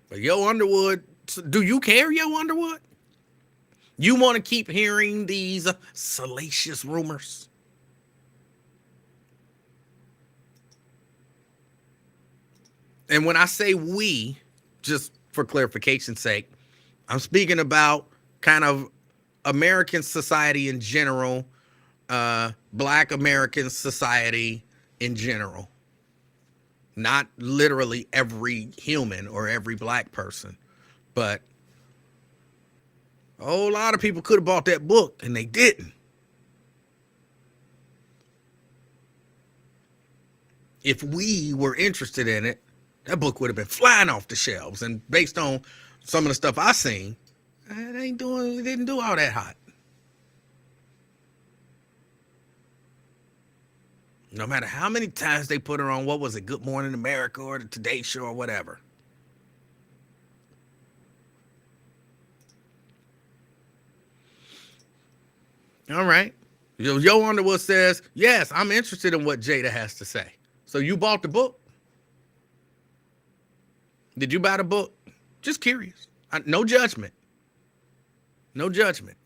But Yo Underwood, do you care, Yo Underwood? You want to keep hearing these salacious rumors? And when I say we, just for clarification's sake, I'm speaking about kind of American society in general, Black American society in general. Not literally every human or every Black person, but a whole lot of people could have bought that book and they didn't. If we were interested in it, that book would have been flying off the shelves. And based on some of the stuff I seen, it didn't do all that hot. No matter how many times they put her on, what was it, Good Morning America or the Today Show or whatever. All right. Yo Underwood says, yes, I'm interested in what Jada has to say. So you bought the book? Did you buy the book? Just curious. No judgment. No judgment.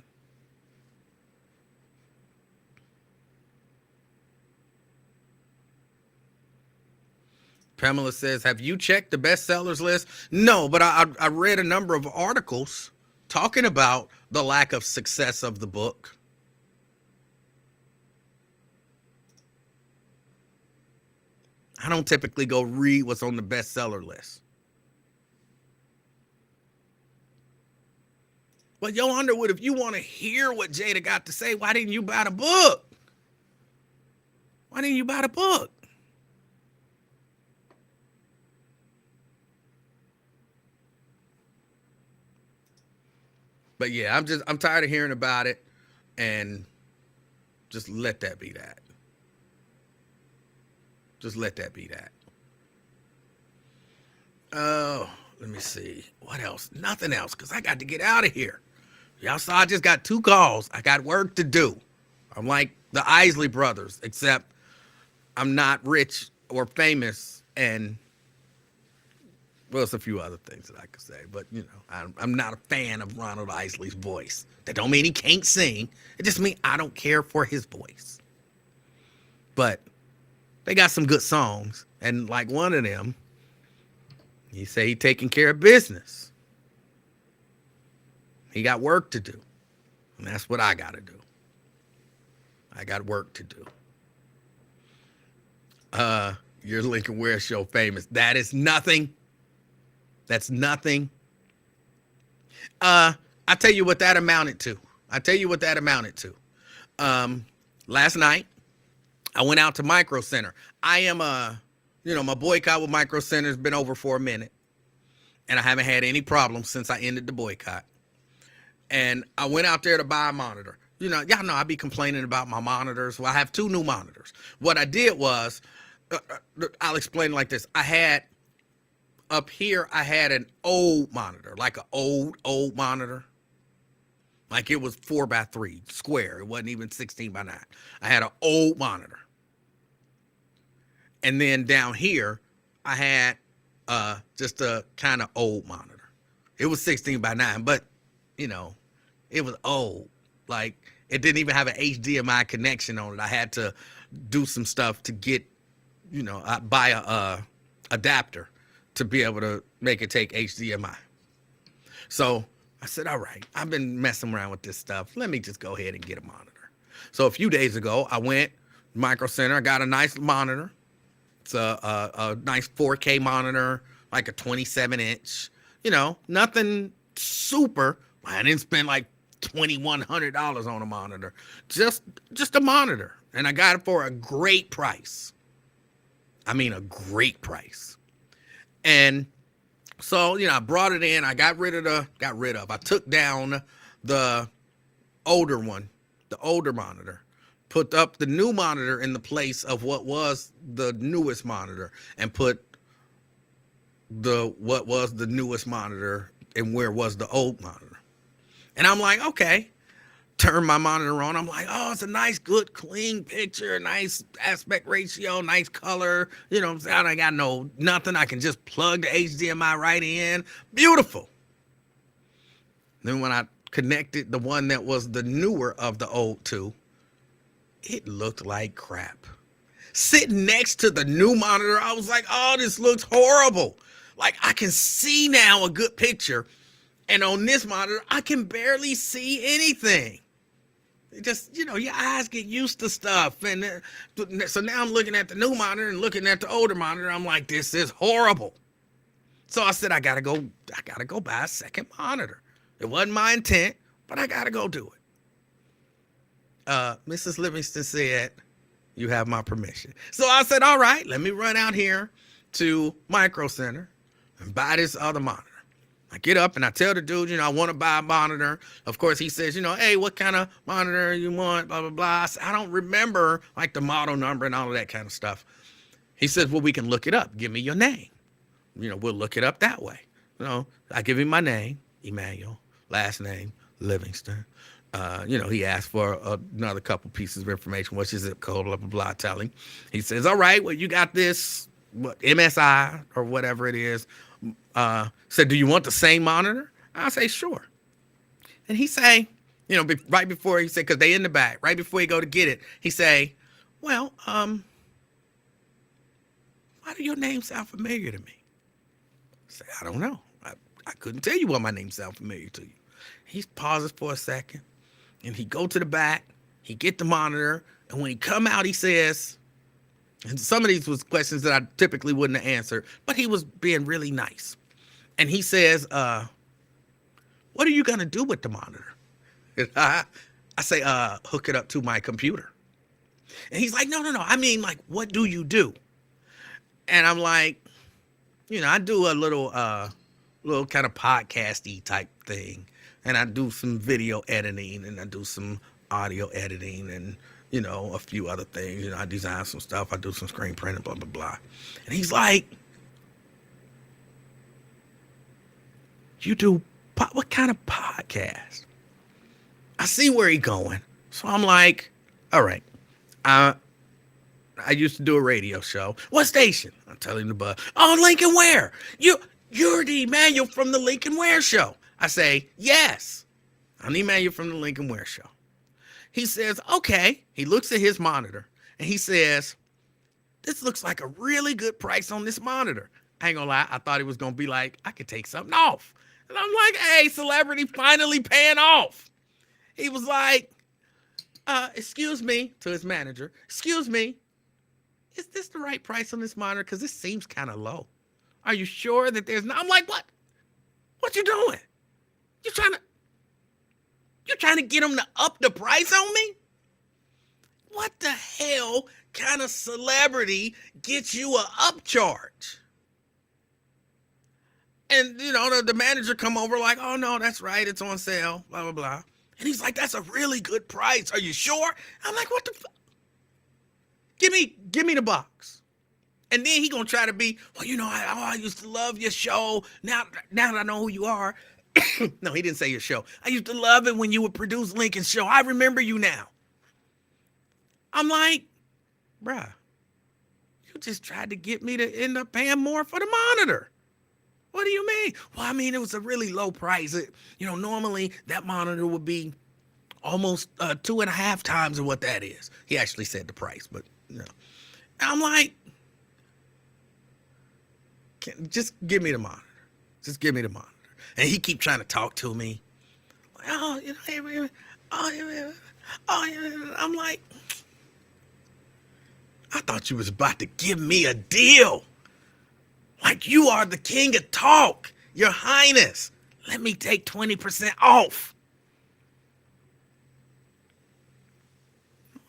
Pamela says, have you checked the bestsellers list? No, but I read a number of articles talking about the lack of success of the book. I don't typically go read what's on the bestseller list. But Yo Underwood, if you want to hear what Jada got to say, why didn't you buy the book? Why didn't you buy the book? But yeah, I'm tired of hearing about it, and just let that be that. Just let that be that. Oh, let me see. What else? Nothing else, because I got to get out of here. Y'all saw I just got 2 calls. I got work to do. I'm like the Isley brothers, except I'm not rich or famous, and well, it's a few other things that I could say, but I'm not a fan of Ronald Isley's voice. That don't mean he can't sing. It just means I don't care for his voice. But they got some good songs, and like one of them, he say he taking care of business. He got work to do, and that's what I got to do. I got work to do. Your Lincoln Ware show famous. That is nothing. That's nothing. I tell you what that amounted to. Last night, I went out to Micro Center. I am my boycott with Micro Center has been over for a minute, and I haven't had any problems since I ended the boycott. And I went out there to buy a monitor. Y'all know I be complaining about my monitors. Well, I have 2 new monitors. What I did was, I'll explain it like this. Up here, I had an old monitor, like an old monitor. Like it was 4x3 square. It wasn't even 16x9. I had an old monitor. And then down here, I had just a kind of old monitor. It was 16x9, but, it was old. Like, it didn't even have an HDMI connection on it. I had to do some stuff to get, buy a adapter to be able to make it take HDMI. So I said, all right, I've been messing around with this stuff. Let me just go ahead and get a monitor. So a few days ago, I went Micro Center. I got a nice monitor. It's a nice 4K monitor, like a 27-inch. You know, nothing super. I didn't spend like $2,100 on a monitor. Just a monitor. And I got it for a great price. I mean, a great price. And so, you know, I brought it in. I I took down the older one, the older monitor, put up the new monitor in the place of what was the newest monitor, and put what was the newest monitor and where was the old monitor. And I'm like, okay, turn my monitor on. I'm like, oh, it's a nice, good, clean picture, nice aspect ratio, nice color. You know what I'm saying? I got nothing. I can just plug the HDMI right in. Beautiful. Then when I connected the one that was the newer of the old two, it looked like crap. Sitting next to the new monitor, I was like, oh, this looks horrible. Like, I can see now a good picture, and on this monitor, I can barely see anything. It just, you know, your eyes get used to stuff. And so now I'm looking at the new monitor and looking at the older monitor. I'm like, this is horrible. So I said, I gotta go buy a second monitor. It wasn't my intent, but I gotta go do it. Mrs. Livingston said, you have my permission. So I said, all right, let me run out here to Micro Center and buy this other monitor. I get up and I tell the dude, you know, I want to buy a monitor. Of course, he says, you know, hey, what kind of monitor you want, blah, blah, blah. I said, I don't remember, like, the model number and all of that kind of stuff. He says, well, we can look it up. Give me your name. You know, we'll look it up that way. You know, I give him my name, Emanuel, last name, Livingston. You know, he asked for another couple pieces of information. What's your zip code, blah, blah, blah. I tell him. He says, all right, well, you got this, MSI or whatever it is. Said, do you want the same monitor? I say, sure. And he say, you know, right before he said, because they in the back, right before he go to get it, he say, well, why do your name sound familiar to me? I say, I don't know. I couldn't tell you why my name sound familiar to you. He pauses for a second, and he go to the back, he get the monitor, and when he come out, he says, and some of these was questions that I typically wouldn't have answered, but he was being really nice. And he says, what are you going to do with the monitor? I say, hook it up to my computer. And he's like, no. I mean, like, what do you do? And I'm like, you know, I do a little kind of podcasty type thing. And I do some video editing, and I do some audio editing, and, you know, a few other things. You know, I design some stuff. I do some screen printing, blah, blah, blah. And he's like, you do, what kind of podcast? I see where he's going. So I'm like, all right. I used to do a radio show. What station? I'm telling the bud. Oh, Lincoln Ware. You're the Emanuel from the Lincoln Ware Show. I say, yes. I'm the Emanuel from the Lincoln Ware Show. He says, okay. He looks at his monitor, and he says, this looks like a really good price on this monitor. I ain't gonna lie. I thought he was gonna be like, I could take something off. And I'm like, hey, celebrity finally paying off. He was like, excuse me, to his manager, excuse me, is this the right price on this monitor? Because this seems kind of low. Are you sure that there's no? I'm like, what? What you doing? You trying to get him to up the price on me? What the hell kind of celebrity gets you a upcharge? And, you know, the manager come over like, oh, no, that's right. It's on sale, blah, blah, blah. And he's like, that's a really good price. Are you sure? I'm like, what the fuck? Give me the box. And then he gonna try to be, well, you know, I used to love your show. Now that I know who you are. No, he didn't say your show. I used to love it when you would produce Lincoln's show. I remember you now. I'm like, bruh, you just tried to get me to end up paying more for the monitor. What do you mean? Well, I mean, it was a really low price. Normally that monitor would be almost 2.5 times of what that is. He actually said the price, but you know. And I'm like, just give me the monitor. Just give me the monitor. And he keep trying to talk to me. Oh, you know, hey, I'm like, I thought you was about to give me a deal. Like you are the king of talk, Your Highness. Let me take 20% off.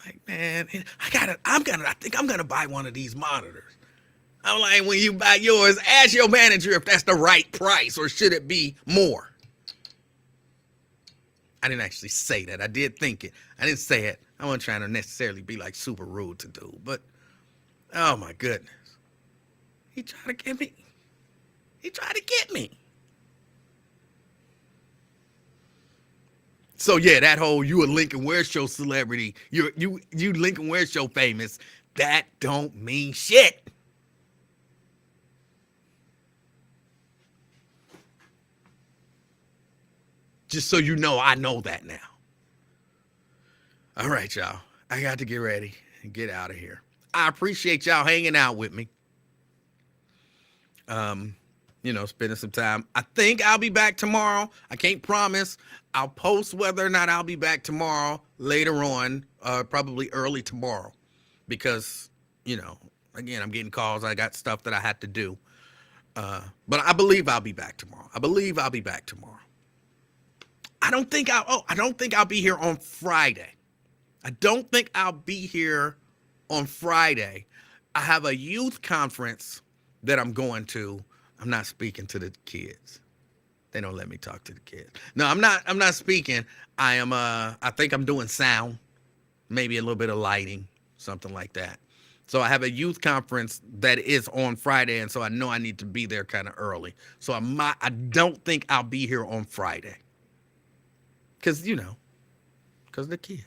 Like, man, I think I'm gonna buy one of these monitors. I'm like, when you buy yours, ask your manager if that's the right price or should it be more. I didn't actually say that. I did think it. I didn't say it. I wasn't trying to necessarily be like super rude to dude, but oh my goodness. He tried to get me. He tried to get me. So yeah, that whole you a Lincoln Ware Show celebrity, you Lincoln Ware Show famous, that don't mean shit. Just so you know, I know that now. All right, y'all. I got to get ready and get out of here. I appreciate y'all hanging out with me. You know, spending some time. I think I'll be back tomorrow. I can't promise. I'll post whether or not I'll be back tomorrow later on, probably early tomorrow. Because, you know, again, I'm getting calls. I got stuff that I had to do. But I believe I'll be back tomorrow. I don't think I'll be here on Friday. I have a youth conference that I'm going to. I'm not speaking to the kids. They don't let me talk to the kids. No, I'm not speaking. I think I'm doing sound, maybe a little bit of lighting, something like that. So I have a youth conference that is on Friday, and so I know I need to be there kind of early. So I don't think I'll be here on Friday. Because the kids.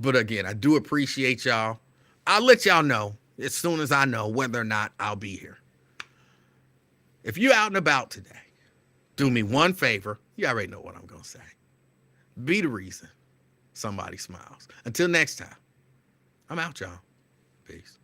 But again, I do appreciate y'all. I'll let y'all know as soon as I know whether or not I'll be here. If you're out and about today, do me one favor. You already know what I'm going to say. Be the reason somebody smiles. Until next time, I'm out, y'all. Peace.